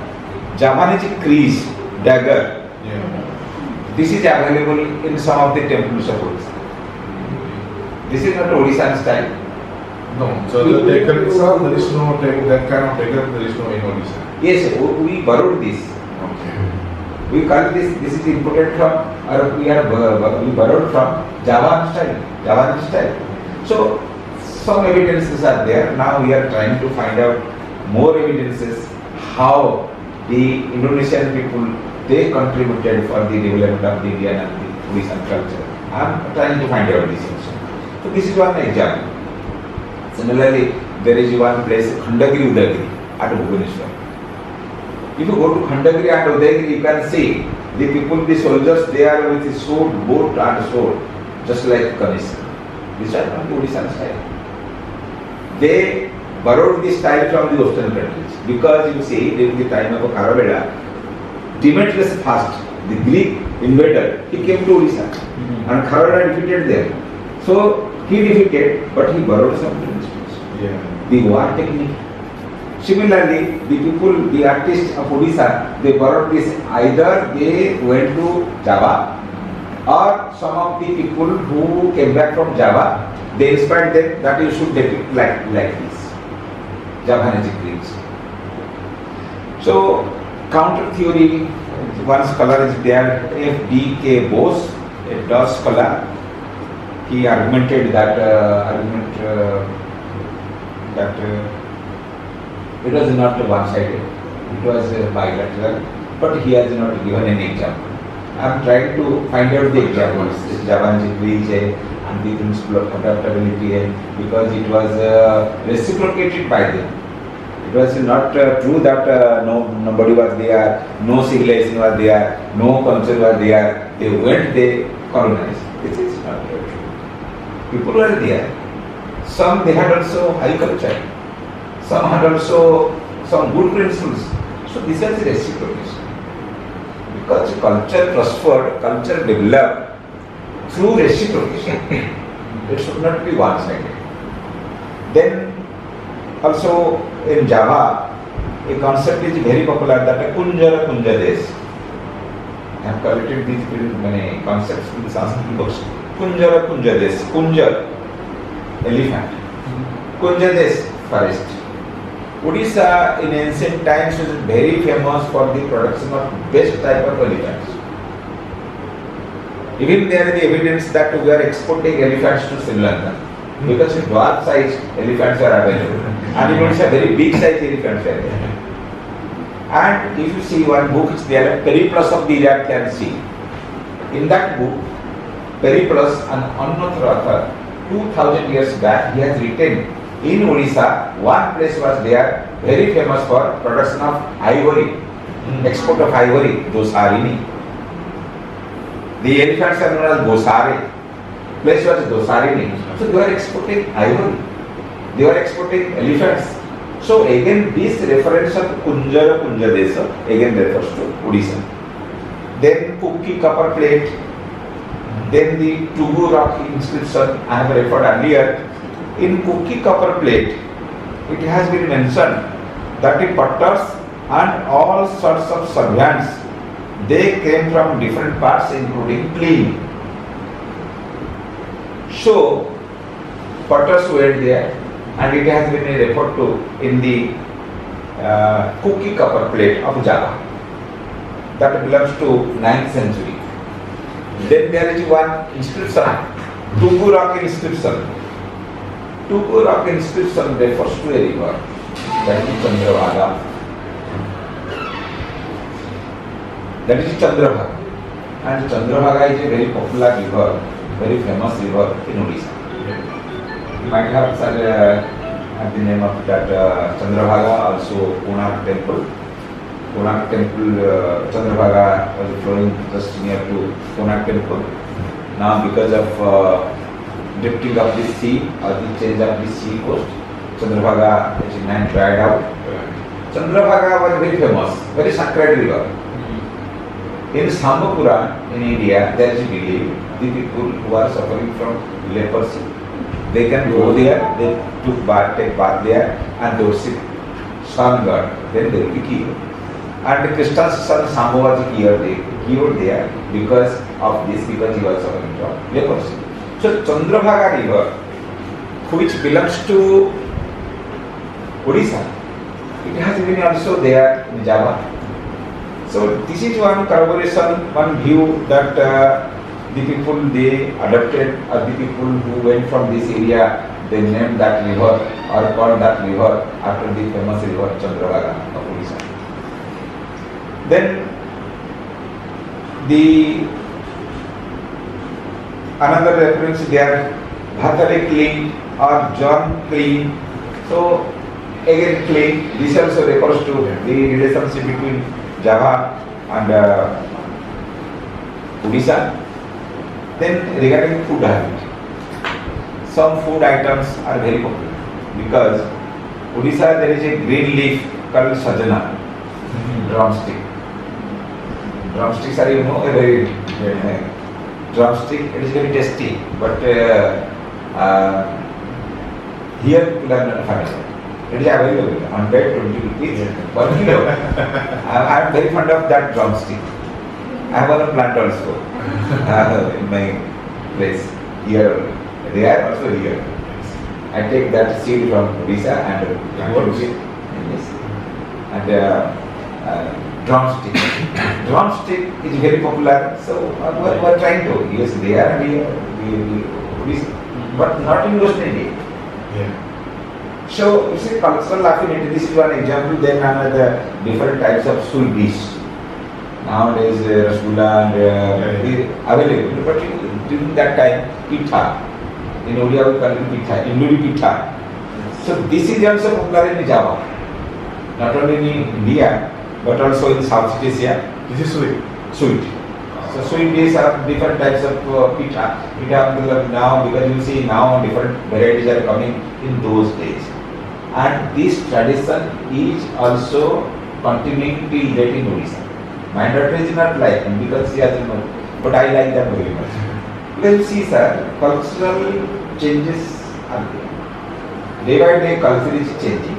Speaker 4: Javanese crease, dagger.
Speaker 3: Yeah.
Speaker 4: This is available in some of the temples of Odisha. This is not Odishan style.
Speaker 3: No, so the dagger itself, there is no dagger, that kind of dagger, there is no in Odisha.
Speaker 4: Yes, we borrowed this.
Speaker 3: Okay.
Speaker 4: We call this is imported from, or we borrowed from Javan style. So some evidences are there. Now we are trying to find out more evidences how the Indonesian people, they contributed for the development of the Indian and the Odishan culture. I am trying to find out this also. So this is one example. Similarly, there is one place, Khandagiri Udayagiri at Bhubaneswar. If you go to Khandagiri and Udayagiri, you can see the people, the soldiers, they are with sword, boat and sword, just like Kanishka. These are not the Odishan style. They borrowed this style from the Western countries because you see, during the time of Kharaveda, Demetrius first, the Greek invader, he came to Odisha and Kharaveda defeated them. So he defeated, but he borrowed some principles.
Speaker 3: Yeah.
Speaker 4: The war technique. Similarly, the people, the artists of Odisha, they borrowed this. Either they went to Java, or some of the people who came back from Java, they inspired them that you should depict like this. Javanese Greeks. So, counter theory, one scholar is there, F.D.K. Bose, a Dutch scholar. He argumented that it was not one-sided, it was bilateral, but he has not given any example. I am trying to find out the examples, Javanese Greeks and the principle of adaptability, because it was reciprocated by them. It was not true that nobody was there, no civilization was there, no culture was there. They went, they colonized. This is not true. People were there. Some they had also high culture. Some had also some good principles. So this is the reciprocation. Because culture prospered, culture developed through reciprocation. It should not be one-sided. Then also in Java, a concept is very popular that Kunjara Kunjades. I have collected these many concepts in the Sanskrit books. Kunjara Kunjades, Kunjar, elephant. Kunjades, forest. Odisha in ancient times was very famous for the production of best type of elephants. Even there is the evidence that we are exporting elephants to Sri Lanka because dwarf size elephants are available. And in Odisha, very big size elephants are there. And if you see one book, it's there, Periplus of the Irathian Sea. In that book, Periplus, an unknown author, 2000 years back, he has written In Odisha, one place was there, very famous for production of ivory, export of ivory, Dosarini. The elephants are known as Bosare. Place was Dosarini. So they were exporting ivory. They were exporting elephants. So again, this reference of Kunjara Kunjadesa again refers to Odisha. Then Kukki copper plate. Then the Tugu rock inscription I have referred earlier. In Kukki copper plate, it has been mentioned that the potters and all sorts of servants, they came from different parts including Pliny. So, potters went there and it has been referred to in the Kukki copper plate of Java that belongs to 9th century. Then there is one inscription, Tugu rock inscription. Tugu rock inscription refers to a river, that is Chandrabhaga. That is Chandrabhaga. And Chandrabhaga is a very popular river, very famous river in Odisha. You might have heard the name of that Chandrabhaga, also Konark temple. Konark temple, Chandrabhaga was flowing just near to Konark temple. Now because of drifting of the sea or the change of the sea coast, Chandrabhaga is dried out. Chandrabhaga was very famous, very sacred river. In Sambapura in India, there is a belief the people who are suffering from leprosy, they can go there, they take bath there and they worship sun god, then they will be cured. And Krishna's son Sambhu was cured there because of this, because he was suffering from leprosy. So Chandrabhaga river, which belongs to Odisha, it has been also there in Java. So this is one corroboration, one view that the people they adopted, or the people who went from this area, they named that river or called that river after the famous river Chandrabhaga of Odisha. Then the another reference there, Bhatare Clean or John Clean. So again Clean, this also refers to the relationship between Java and Odisha. Then regarding food habit, some food items are very popular because Odisha there is a green leaf called sajana, drumstick. Drumsticks are a very drumstick, it is very tasty, but here people are not familiar. It is available, 120 rupees per kilo. I am very fond of that drumstick. I have one plant also in my place here. They are also here. I take that seed from Odisha and plant it. And drumstick. Drumstick is very popular. So we are trying to. Yes, they are here, but not in West India.
Speaker 3: Yeah.
Speaker 4: So it's a cultural affinity. This is one example. Then another different types of sweet dish. Nowadays rasgulla and available, but during that time pitha. In Odia we call it pitha, Induri pitha. So this is also popular in Java, not only in India but also in South Asia.
Speaker 3: This is sweet.
Speaker 4: Sweet. So sweet dishes are different types of pitha. Pitha now, because you see now different varieties are coming in those days. And this tradition is also continuing till date in Odisha. My daughter is not like him because she has no, but I like them very much. Because you see, sir, cultural changes are there. Day by day, culture is changing.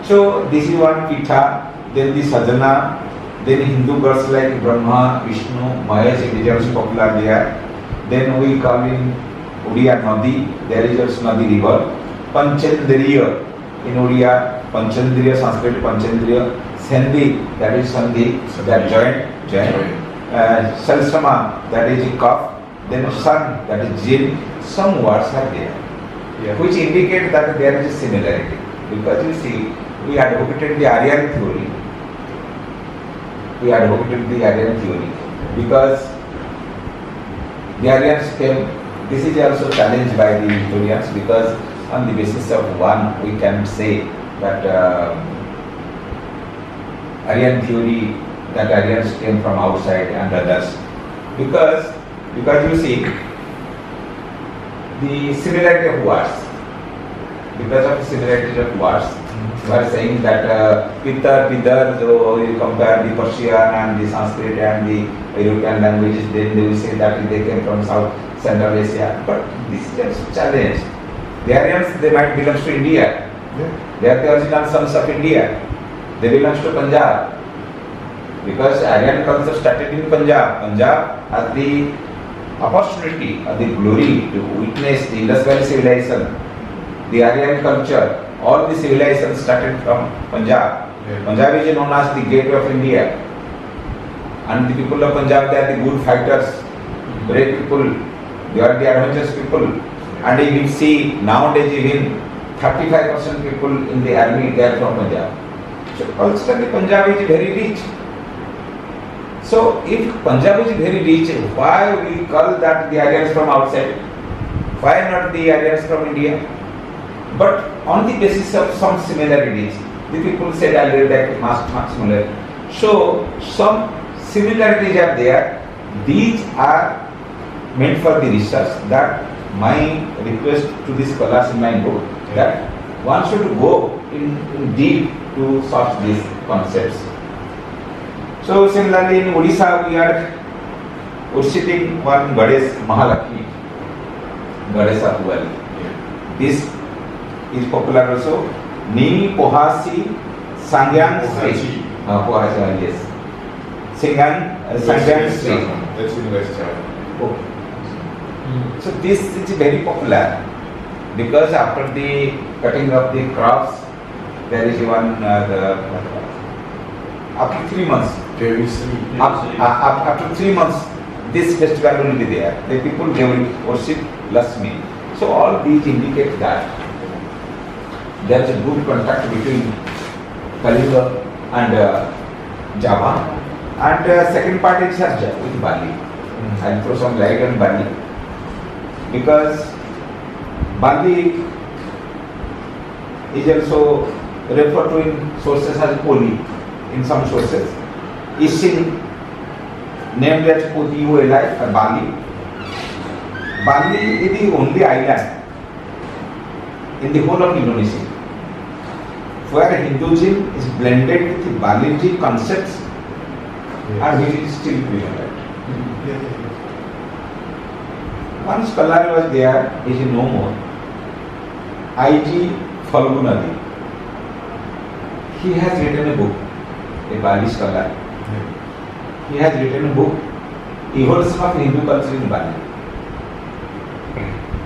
Speaker 4: So this is one pitha, then the sajana, then Hindu gods like Brahma, Vishnu, Mahesh, it is also popular there. Then we call in Odia Nadi, there is also Nadi river. Panchendriya, in Odia, Panchendriya, Sanskrit Panchendriya, Sandhi, that is Sandhi, that joint. Salsama, that is cough, then sun, that is jinn. Some words are there, which indicate that there is a similarity. Because you see, we advocated the Aryan theory. Because the Aryans came. This is also challenged by the historians because on the basis of one, we can say that Aryan theory, that Aryans came from outside and others. Because you see, the similarity of words, because of the similarity of words, we are saying that Vidar, so you compare the Persian and the Sanskrit and the European languages, then they will say that they came from South Central Asia. But this is just a challenge. The Aryans, they might belong to India. They are the original sons of India. They belong to Punjab. Because Aryan culture started in Punjab. Punjab has the opportunity or the glory to witness the Indus Valley civilization. The Aryan culture, all the civilizations started from Punjab. Punjab is known as the gateway of India. And the people of Punjab, they are the good fighters, brave people, they are the adventurous people. And you will see nowadays even 35% people in the army, they are from Punjab. So culturally Punjab is very rich. So if Punjab is very rich, why we call that the Aryans from outside? Why not the Aryans from India? But on the basis of some similarities, the people said earlier that much similar. So some similarities are there. These are meant for the research. That my request to the scholars in my book, that one should go in deep to search these concepts. So similarly in Odisha we are worshipping one goddess Mahalakshmi, goddess of wealth. This is popular also. Ni Pohasi Sangyang Sri. Pohasi, yes. Sangyang Sri.
Speaker 3: That's in West Java.
Speaker 4: Okay. So this is very popular because after the cutting of the crops, there is one after 3 months. After 3 months, this festival will be there. The people, they will worship Lakshmi. So all these indicate that there is a good contact between Kalinga and Java. And second part is Sharjah with Bali. I'll throw some light on Bali. Because Bali is also referred to in sources as Poli, in some sources. Is seen named as Podiuli or Bali. Bali is the only island in the whole of Indonesia where Hinduism is blended with the Balinese concepts and which is still prevalent. One scholar was there, he is no more. I.G. Falgunadi. He has written a book, a Bali scholar. He has written a book, Evolution of Hindu Culture in Bali.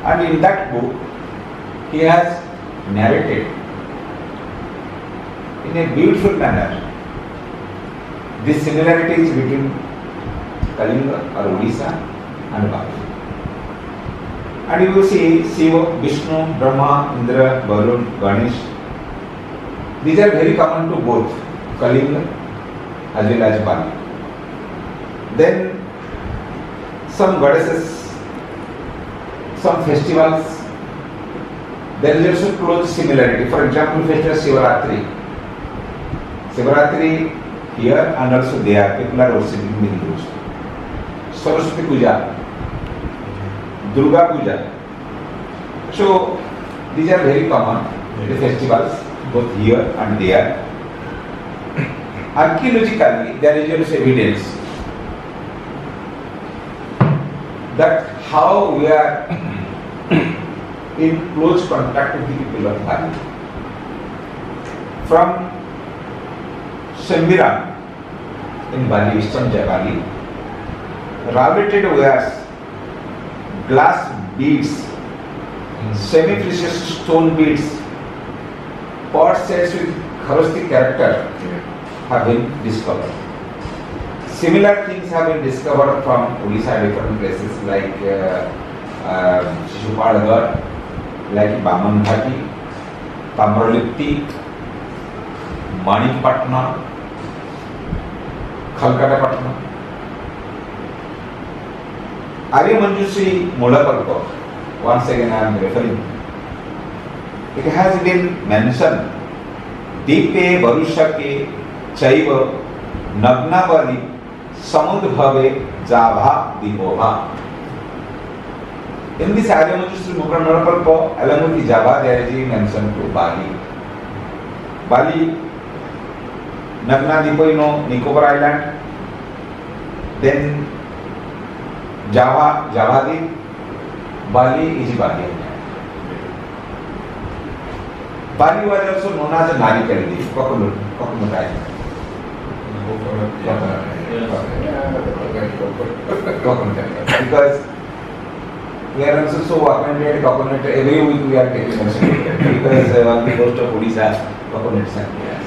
Speaker 4: And in that book, he has narrated in a beautiful manner the similarities between Kalinga or Odisha and Bali. And you will see Shiva, Vishnu, Brahma, Indra, Varun, Ganesh. These are very common to both Kalinga as well as Bali. Then some goddesses, some festivals, there is also close similarity. For example, festival Shivaratri. Shivaratri here and also there, people are worshipping the Hindus. Saraswati Puja, Durga Puja. So these are very common, the festivals, both here and there. Archaeologically, there is also evidence that how we are in close contact with the people of Bali. From Sembiran in Bali, Eastern Bali, elaborated wares, glass beads, semi-precious stone beads, pot sets with Kharosthi character have been discovered. Similar things have been discovered from Odisha, different places like Shishupalgarh, like Bamangghati, Tamralipti, Manikpatna, Khalkatapatna. Arya Manjushri Mulaparko, once again I am referring. it has been mentioned, Deepe Varushake Chaiva Nagnavali Samudbhave Java Dipova. In this Aryamutri Mukranarapalpo, along with the Java, there is a mention to Bali. Bali, Nagna Dipo, Nicobar Island, then Java, Java Deep, Bali is Bali. Bali was also known as a Narikal Deep, Coconut Island. Coconut. Because we are also so acquainted coconut, every week we are taking concentrated because on the coast of Odisha, coconuts are there,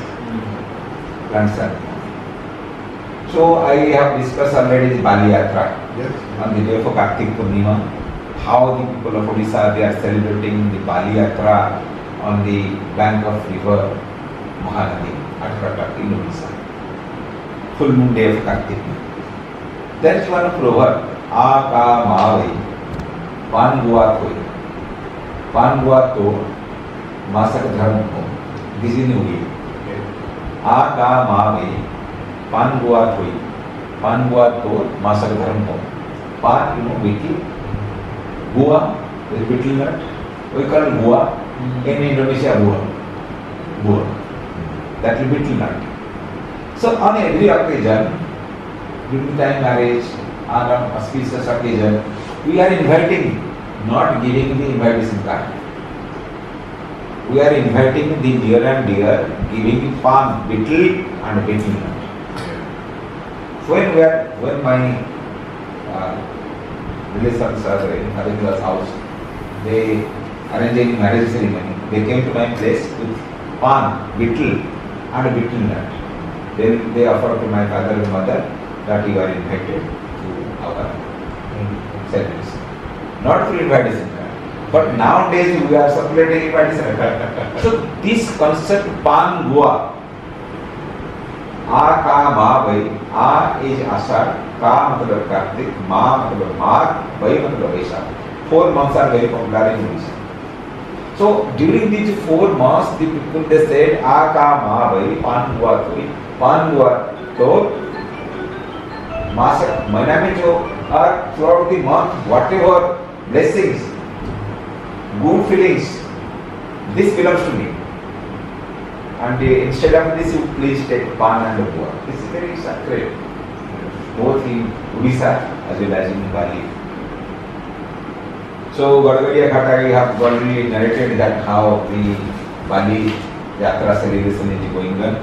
Speaker 4: plants are there. So I have discussed already the Bali Yatra on the day of Kartik Purnima, how the people of Odisha they are celebrating the Bali Yatra on the bank of river Mahanadi at Cuttack in Odisha. Full moon day of Kartik. There is one proverb, Aka Maavai. पान गुआ तो mask धर्म को दिजिनी हुई आ का माँ गई पान गुआ तो मासक धर्म को पान wiki गुआ is betel nut we call गुआ in Indonesia गुआ that is betel nut. So on every occasion during time marriage on auspicious occasion we are inviting, not giving the invitation card. We are inviting the near and dear, giving palm, betel and betel nut. When my relations are in Harindra's house, they arranging marriage ceremony. They came to my place with palm, betel and betel nut. Then they offered to my father and mother that you are invited to our service. Not through invitation card. But nowadays we are circulating invitation card. So this concept pan gua, A ka ma bai, A is Ashad, Ka matlab Kartik, Ma matlab Magh, Bai matlab Vaishakh. 4 months are very popular in Odisha. So during these 4 months the people they said A ka ma bai, pan gua to Masak, Mahina mein jo are throughout the month, whatever blessings, good feelings, this belongs to me. And instead of this, you please take pan and gua. This is very sacred, both in Odisha as well as in Bali. So Gadagadia Ghat, we have already narrated that how the Bali Yatra celebration is going on.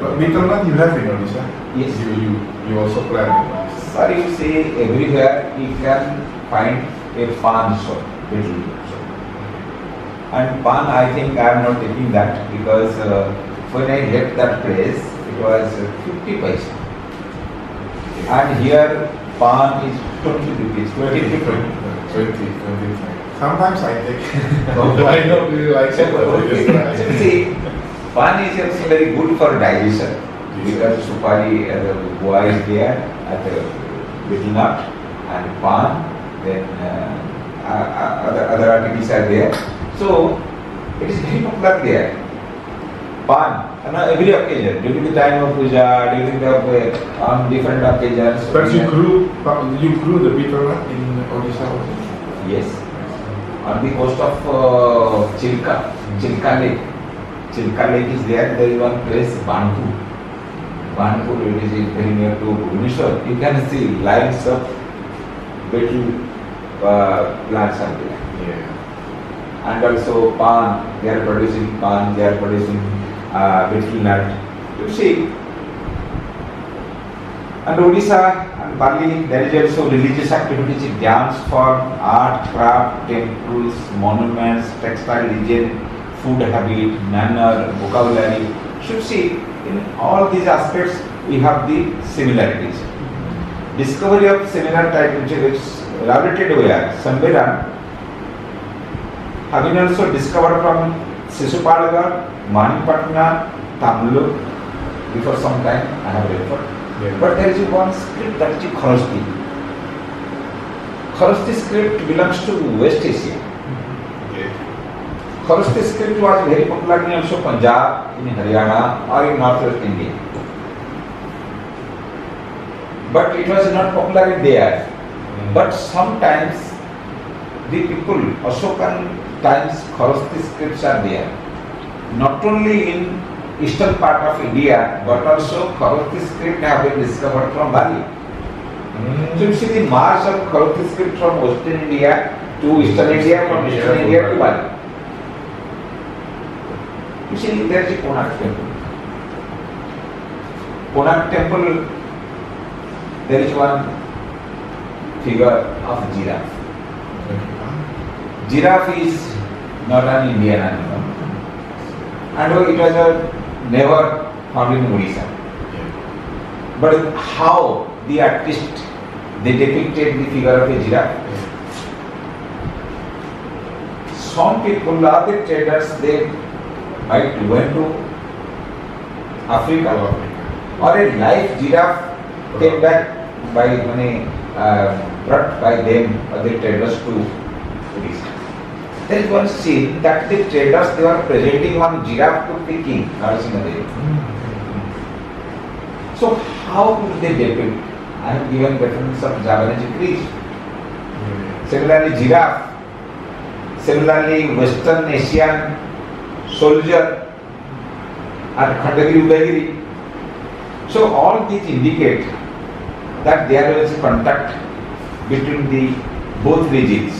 Speaker 3: But betel nut you have in Odisha?
Speaker 4: Yes.
Speaker 3: You also plan.
Speaker 4: Sir, you see everywhere you can find a pan shop, betel shop. And pan, I think I am not taking that because when I left that place, it was 50 paisa. And here pan is 20 rupees, 20 rupees.
Speaker 3: 20. Sometimes I take. I don't really like it, but I just try.
Speaker 4: See, pan is also very good for digestion because supari as a boy is there at the betel nut and pan, then other articles are there. So it is very popular there. Pan, on every occasion, during the time of puja, during the on different occasions.
Speaker 3: But you grew the betel nut in Odisha also?
Speaker 4: Yes. On the coast of Chilka Lake. Chilka Lake is there. There is one place, Banpur. Banpur, it is very near to Bhubaneswar. You can see lines of betel plants are there.
Speaker 3: Yeah.
Speaker 4: And also pan, they are producing pan, they are producing betel nut. You see, and Odisha and Bali, there is also religious activities, dance form, art, craft, temples, monuments, textile legend, food habit, manner, vocabulary. You see, in all these aspects, we have the similarities. Discovery of similar type which elaborated where Sambiran have been also discovered from Sisupalgarh, Manipatna, Tamluk. Before some time, I have referred.
Speaker 3: Yeah.
Speaker 4: But there is one script that is Kharosthi. Kharosthi script belongs to West Asia.
Speaker 3: Okay.
Speaker 4: Kharosthi script was very popular in also Punjab, in Haryana or in northwest India. But it was not popular in there. But sometimes the people, Ashokan times Kharosthi scripts are there. Not only in eastern part of India, but also Kharosthi script have been discovered from Bali. So you see the march of Kharosthi script from western India to eastern India, from eastern India to Bali. You see, there is a Konark temple. Konark temple, there is one figure of giraffe. Giraffe is not an Indian animal, and it was never found in Odisha. But how the artist they depicted the figure of a giraffe? Some people are the traders, they might went to Africa, or a live giraffe came back by brought by them or the traders to Odisha. There is one scene that the traders they were presenting one giraffe to the king, Narasimha Dev. So how could they depict? I have given reference of Javanese trees. Similarly, giraffe. Similarly, Western Asian soldier at Khandagiri Udayagiri. So all these indicate that there is a contact between the both regions.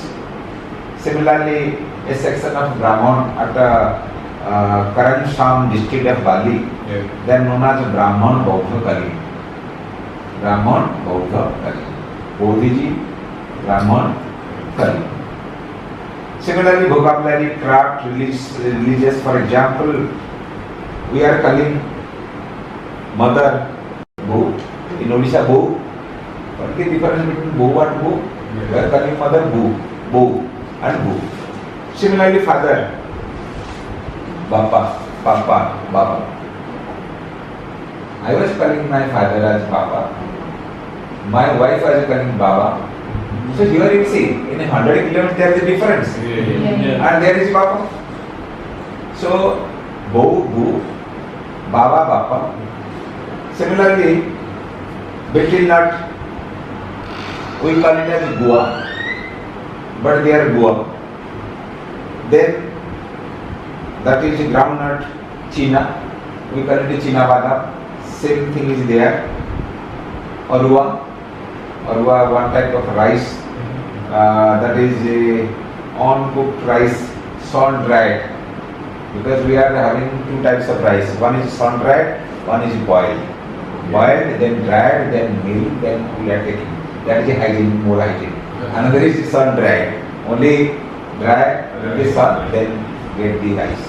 Speaker 4: Similarly, a section of Brahman at Karan Sham district of Bali, they are known as Brahman Baudha Kali. Brahman Baudha Kali. Bodhiji, Brahman Kali. Similarly, vocabulary, craft, religious, for example, we are calling mother Bo. In Odisha, Bo. What is the difference between Bo and Bo? We are calling mother Bo and Bo. Similarly, father, Papa. I was calling my father as Papa. My wife was calling Baba. So here you see, in 100 kilometers there is a difference. And there is Papa. So, Bo, Baba, Papa. Similarly, betel nut, we call it as Goa, but they are Goa. Then, that is groundnut, China, we call it China Badam. Same thing is there. Arua, one type of rice, that is uncooked rice, sun dried. Because we are having two types of rice. One is sun dried, one is boiled. Boiled, then dried, then milled, then we are taking. That is hygiene, more hygiene. Another is sun dried. Only dry, the sun, then get the rice.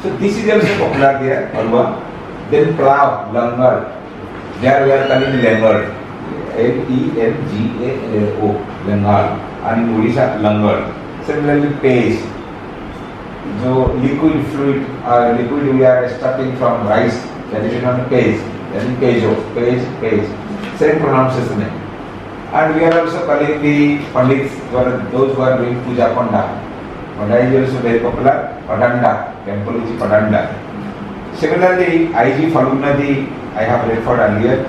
Speaker 4: So this is also popular there, Alwa. Then plow, langar. There we are calling langar. L-E-N-G-A-L-O, langar. And in Odisha, langar. Similarly, paste. So liquid fluid, liquid we are extracting from rice, that is known paste. That is paste. Same pronunciation. And we are also calling the Pandits, those who are doing Puja Panda. Panda is also very popular. Padanda, temple is Padanda. Similarly, I.G. Falunadi, I have referred earlier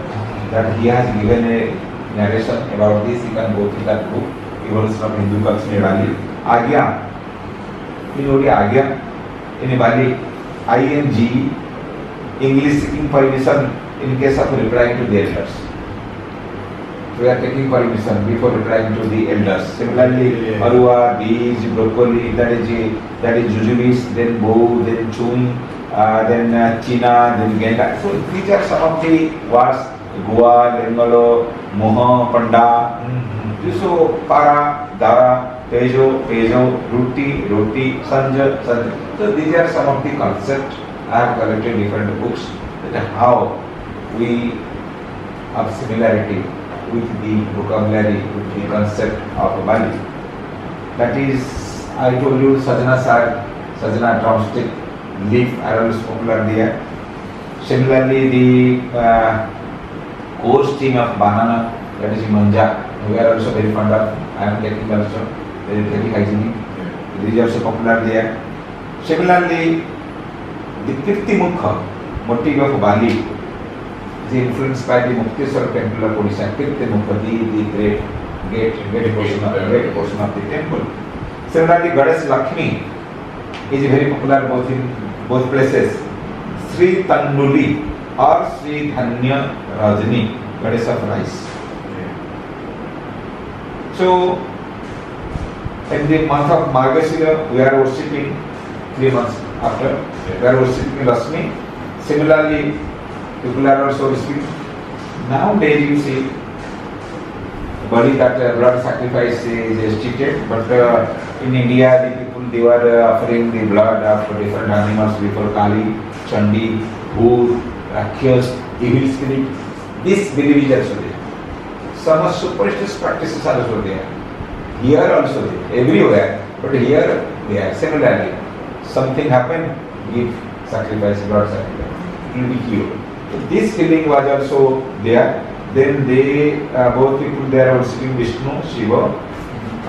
Speaker 4: that he has given a narration about this. You can go through that book, Evolution of Hindu Culture in Bali. Agya, in Odia Agya, in Bali, ING, English seeking permission in case of replying to the elders. We are taking permission before replying to the elders. Similarly, Arua, bees, broccoli, that is jujubis, then bow, then chun, then china, then genda. So these are some of the words: Goa, Lengalo, Moha, Panda, so para, dara, pejo, roti, sanja. So these are some of the concepts. I have collected different books that how we have similarity with the vocabulary, with the concept of Bali. That is, I told you, Sajna Sag, Sajna drumstick, leaf arrows popular there. Similarly, the core stem of banana, that is manja, we are also very fond of. I am taking also, very hygienic. These are also popular there. Similarly, the Kirtimukha motif of Bali is influenced by the Mukteswara temple of Odisha. Kirtimukha, the great portion of the temple. Similarly, Goddess Lakshmi is very popular both in both places. Sri Tannuli or Sri Dhanya Rajani, Goddess of rice. So, in the month of Margashira, we are worshipping 3 months after. We are worshipping Lakshmi. Similarly, people are also worshipping. Nowadays, you see, body that blood sacrifice is restricted, but in India, the people they were offering the blood of different animals before Kali, Chandi, Bhur, Rakshas, evil spirit. This belief is also there. Some superstitious practices are also there. Here also there, everywhere, but here they are. Similarly, something happened, give sacrifice, blood sacrifice, it will be cured. So this feeling was also there. Then they, both people there are worshipping Vishnu, Shiva,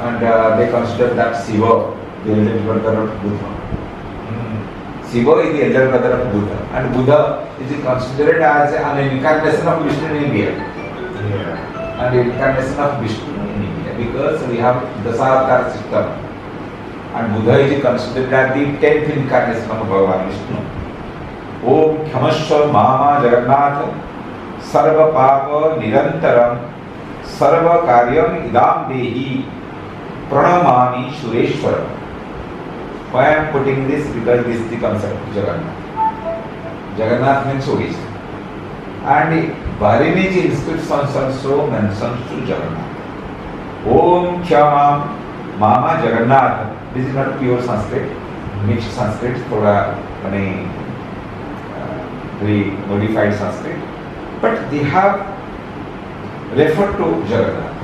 Speaker 4: and they consider that Shiva, the elder brother of Buddha. Shiva is the elder brother of Buddha, and Buddha is considered as an incarnation of Vishnu in India. And incarnation of Vishnu in India, because we have Dasavatar system, and Buddha is considered as the 10th incarnation of Bhagavan Vishnu. Om Khamashwa Mama Jagannath Sarva Papa Nirantaram Sarva Karyam Idam Dehi Pranamami Sureshwaram. Why I am putting this? Because this is the concept of Jagannath. Jagannath means Odisha. And Bariniji inscriptions also mentions to Jagannath. Om Khyamam Mama Jagannath. This is not pure Sanskrit, mixed Sanskrit, thoda very modified Sanskrit. But they have referred to Jagannath.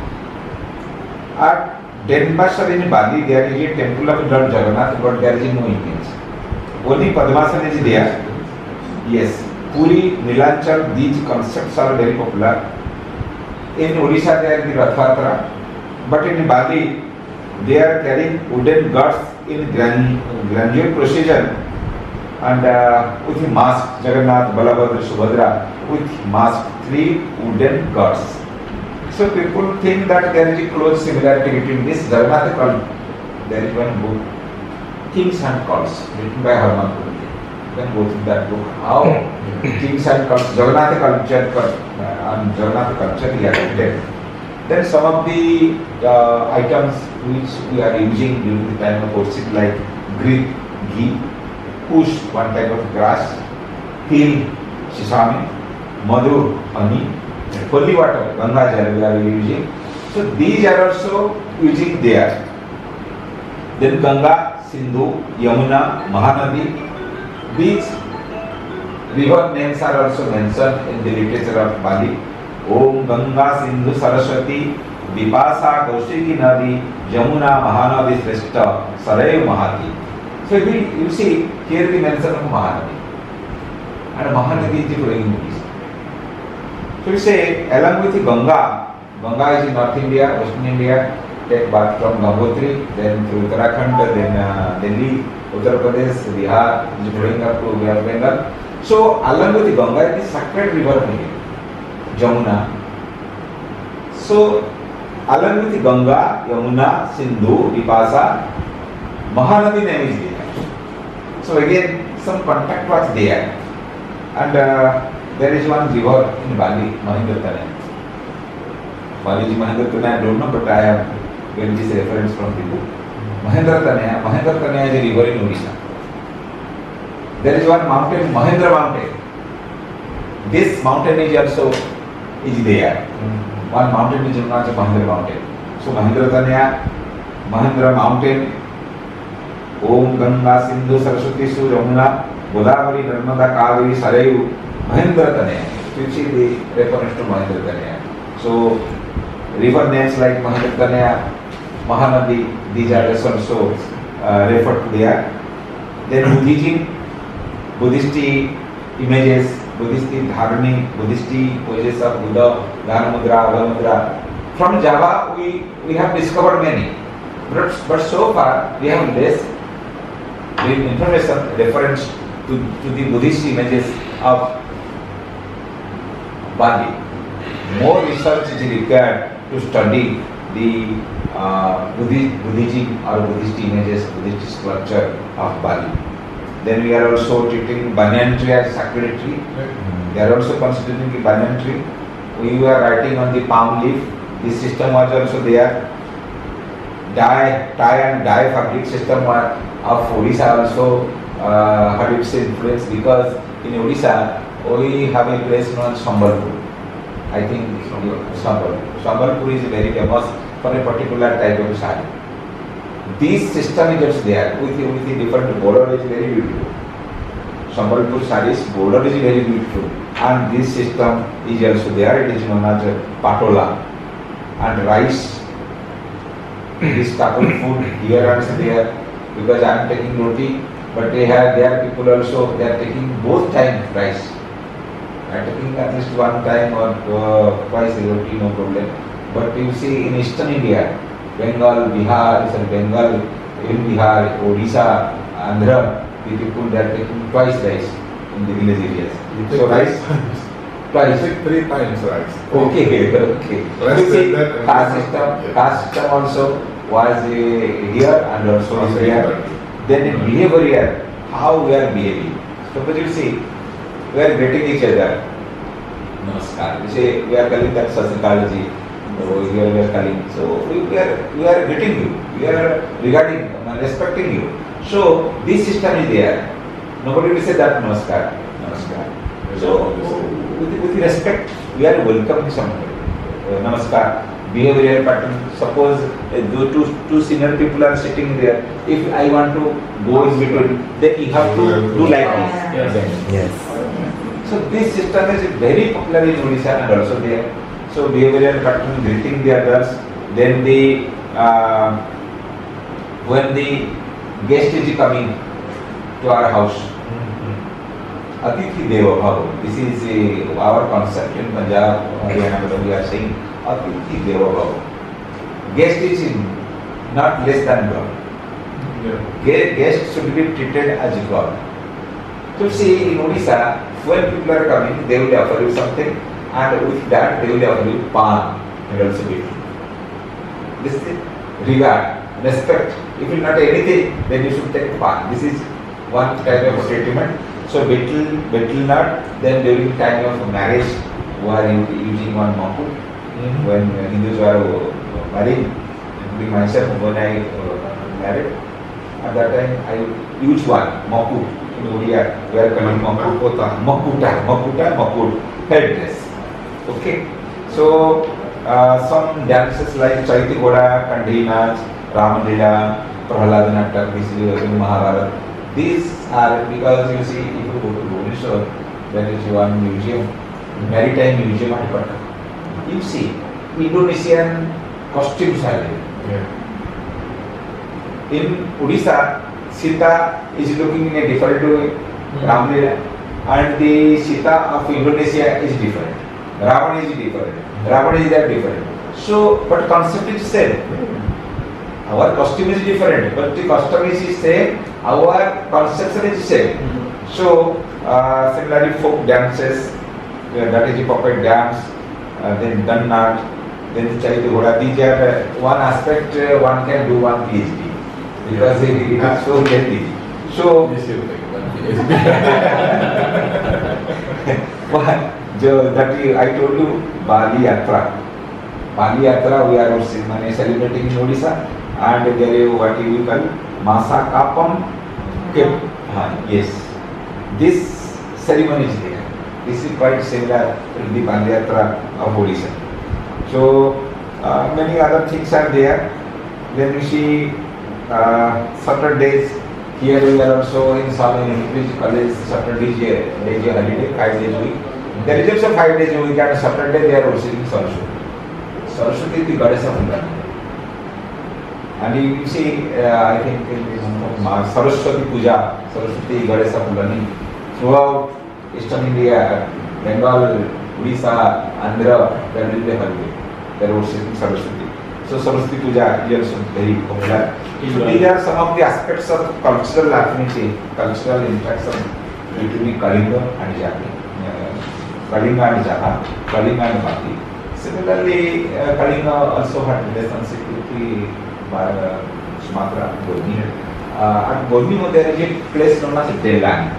Speaker 4: At Denpasar in Bali, there is a temple of Lord Jagannath, but there is no image. Only Padmasana is there. Yes. Puri, Nilanchal, these concepts are very popular. In Odisha, they are the Rathatra, but in Bali, they are carrying wooden gods in grandeur procession and with mask, Jagannath, Balabhadra, Subhadra, with mask, 3 wooden gods. So people think that there is a close similarity between this Jagannath cult. There is one book, Kings and Cults, written by Harman. You can go through that book. How Kings and Cults, Jagannath culture and Jagannath culture he has written. Then some of the items which we are using during the time of worship, like ghee, kush, one type of grass, til, sesame, madhu, honey, holy water, Ganga Jal we are using. So these are also using there. Then Ganga, Sindhu, Yamuna, Mahanadi, these river names are also mentioned in the literature of Bali. Om Ganga, Sindhu, Saraswati, Vipasa, Kaushiki Nadi, Yamuna, Mahanadi, Sreshta, Sarayu, Mahati. So you see here the mention of Mahanadi. And Mahanadi is the flowing Buddhist. So we say along with the Ganga is in North India, Western India, take bath from Gangotri, then through Uttarakhand, then Delhi, Uttar Pradesh, Bihar, is flowing up to West Bengal. So along with the Ganga is the sacred river here, Jamuna. So along with the Ganga, Yamuna, Sindhu, Vipasa, Mahanadi name is there. So again some contact was there. And there is one river in Bali, Mahendratanaya. Bali is Mahendratanaya, I don't know, but I have given this reference from the book. Mahendratanaya is a river in Odisha. There is one mountain, Mahendra mountain. This mountain is also there. One mountain is known as Mahendra mountain. So Mahendratanaya, Mahendra mountain, Om Ganga, Sindhu, Saraswati, Yamuna, Godavari, Narmada, Kaveri, Sarayu, Mahendratanaya. You see the reference to Mahendratanaya. So river names like Mahendratanaya, Mahanadi, these are also referred to there. Then Buddhism, Buddhist images, Buddhist dharani, Buddhist poses of Buddha, Dhanamudra, Alamudra. From Java we have discovered many, but so far we have less the information reference to the Buddhist images of Bali. More research is required to study the Buddhism or Buddhist images, Buddhist sculpture of Bali. Then we are also treating banyan tree as sacred tree. They are also considering the banyan tree. We were writing on the palm leaf. This system was also there. Tie and dye fabric system of Odisha also had its influence, because in Odisha we have a place known as Sambalpur. I think Sambalpur is very famous for a particular type of sari. This system is just there with the different border is very beautiful. Sambalpur saris border is very beautiful, and this system is also there. It is known as patola and rice. This type of food here and there, because I am taking roti, but there people also they are taking both times rice. I am taking at least one time or twice roti, no problem. But you see in Eastern India, Bengal, Bihar, even Bihar, Odisha, Andhra, the people they are taking twice rice in the village areas. So rice twice.
Speaker 3: 3 times rice.
Speaker 4: Okay.
Speaker 3: Rice
Speaker 4: You see,
Speaker 3: that and
Speaker 4: caste system also was here and also is here. Then in behavior, how we are behaving. Suppose you see, we are greeting each other. Namaskar. You say we are calling that psychology. Here we are calling. So we are greeting you. We are regarding, respecting you. So this system is there. Nobody will say that Namaskar. So with respect, we are welcoming somebody. Namaskar. Behavioral pattern. Suppose two senior people are sitting there. If I want to go in between, then you have to do like this.
Speaker 1: Yes.
Speaker 4: So this system is very popular in Odisha and also there. So behavioral pattern, greeting the others. Then when the guest is coming to our house, Atithi Deva Bhava. This is our concept in Punjab, Haryana, we are saying Atithi Deva Bhava. Guest is not less than God. Guest should be treated as God. So see, in Odisha, when people are coming, they will offer you something, and with that they will offer you pan and also betel. This is regard, respect. If you not anything, then you should take pan. This is one type of treatment. So betel nut, then during time of marriage, we are using one makut. When Hindus are married, including myself, when I married, at that time I used one makut. In Odia, we are calling makut, headdress. Okay. So some dances like Chaiti Goda, Kandi Nach, Ram Leela, Prahalad Natak, this is Mahabharata. These are because you see, if you go to Bhubaneswar, there is one museum, maritime museum at Patna. You see, Indonesian costumes are there. In Odisha, Sita is looking in a different way, Ramlila, and the Sita of Indonesia is different. Ravan is different. Ravan is that different. So, but concept is same. Our costume is different, but the custom is same. Our conception is same. So, similarly, folk dances, that is the puppet dance, then Dannat, then Chaiti Ghoda. These are one aspect one can do one PhD because it is so healthy. So, I told you Bali Yatra. Bali Yatra we are celebrating in Odisha, and there is what you call Masa Kapam. Yes, this ceremony is there. This is quite similar to the Bali Yatra of Odisha. So many other things are there. Then we see Saturdays. Here we are also in some English college. Saturday is a holiday, 5 days a week. There is also 5 days a week, and Saturday they are worshiping Saraswati. Saraswati is the goddess of Indra. And you see, I think Saraswati Puja, Saraswati goddess of learning, throughout Eastern India, Bengal, Odisha, Andhra, there will be a holiday. They are worshiping Saraswati. So Saraswati Puja is also very popular. So
Speaker 2: Yeah.
Speaker 4: these are some of the aspects of cultural affinity, cultural interaction between Kalinga and Japan. Kalinga and Japan, Kalinga and Bati. Similarly, Kalinga also had relationship with the Sumatra, Borneo. At Borneo there is a place known as Delang.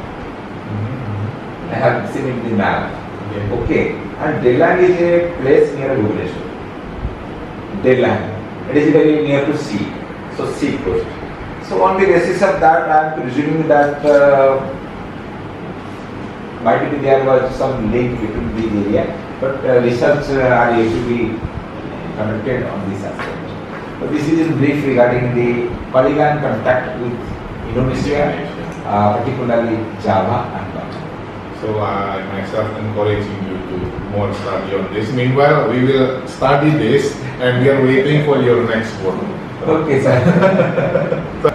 Speaker 4: I have seen it in the map. Okay, and Delang is a place near Bhubaneswar. Delang. It is very near to sea, so sea coast. So on the basis of that, I am presuming that might be there was some link between this area, but research are yet to be conducted on this aspect. So this is in brief regarding the Kalinga contact with Indonesia, particularly Java and Bali.
Speaker 3: So I myself encouraging you to more study on this. Meanwhile, we will study this and we are waiting for your next book.
Speaker 4: Okay, sir.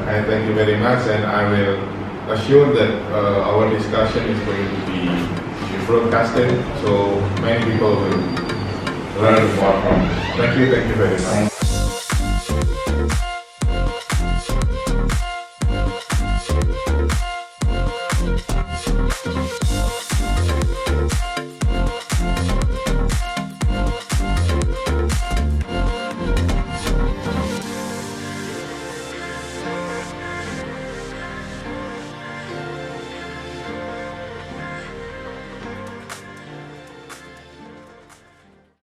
Speaker 3: And thank you very much, and I will assure that our discussion is going to be broadcasted, so many people will learn more from it. Thank you very much.
Speaker 4: Thank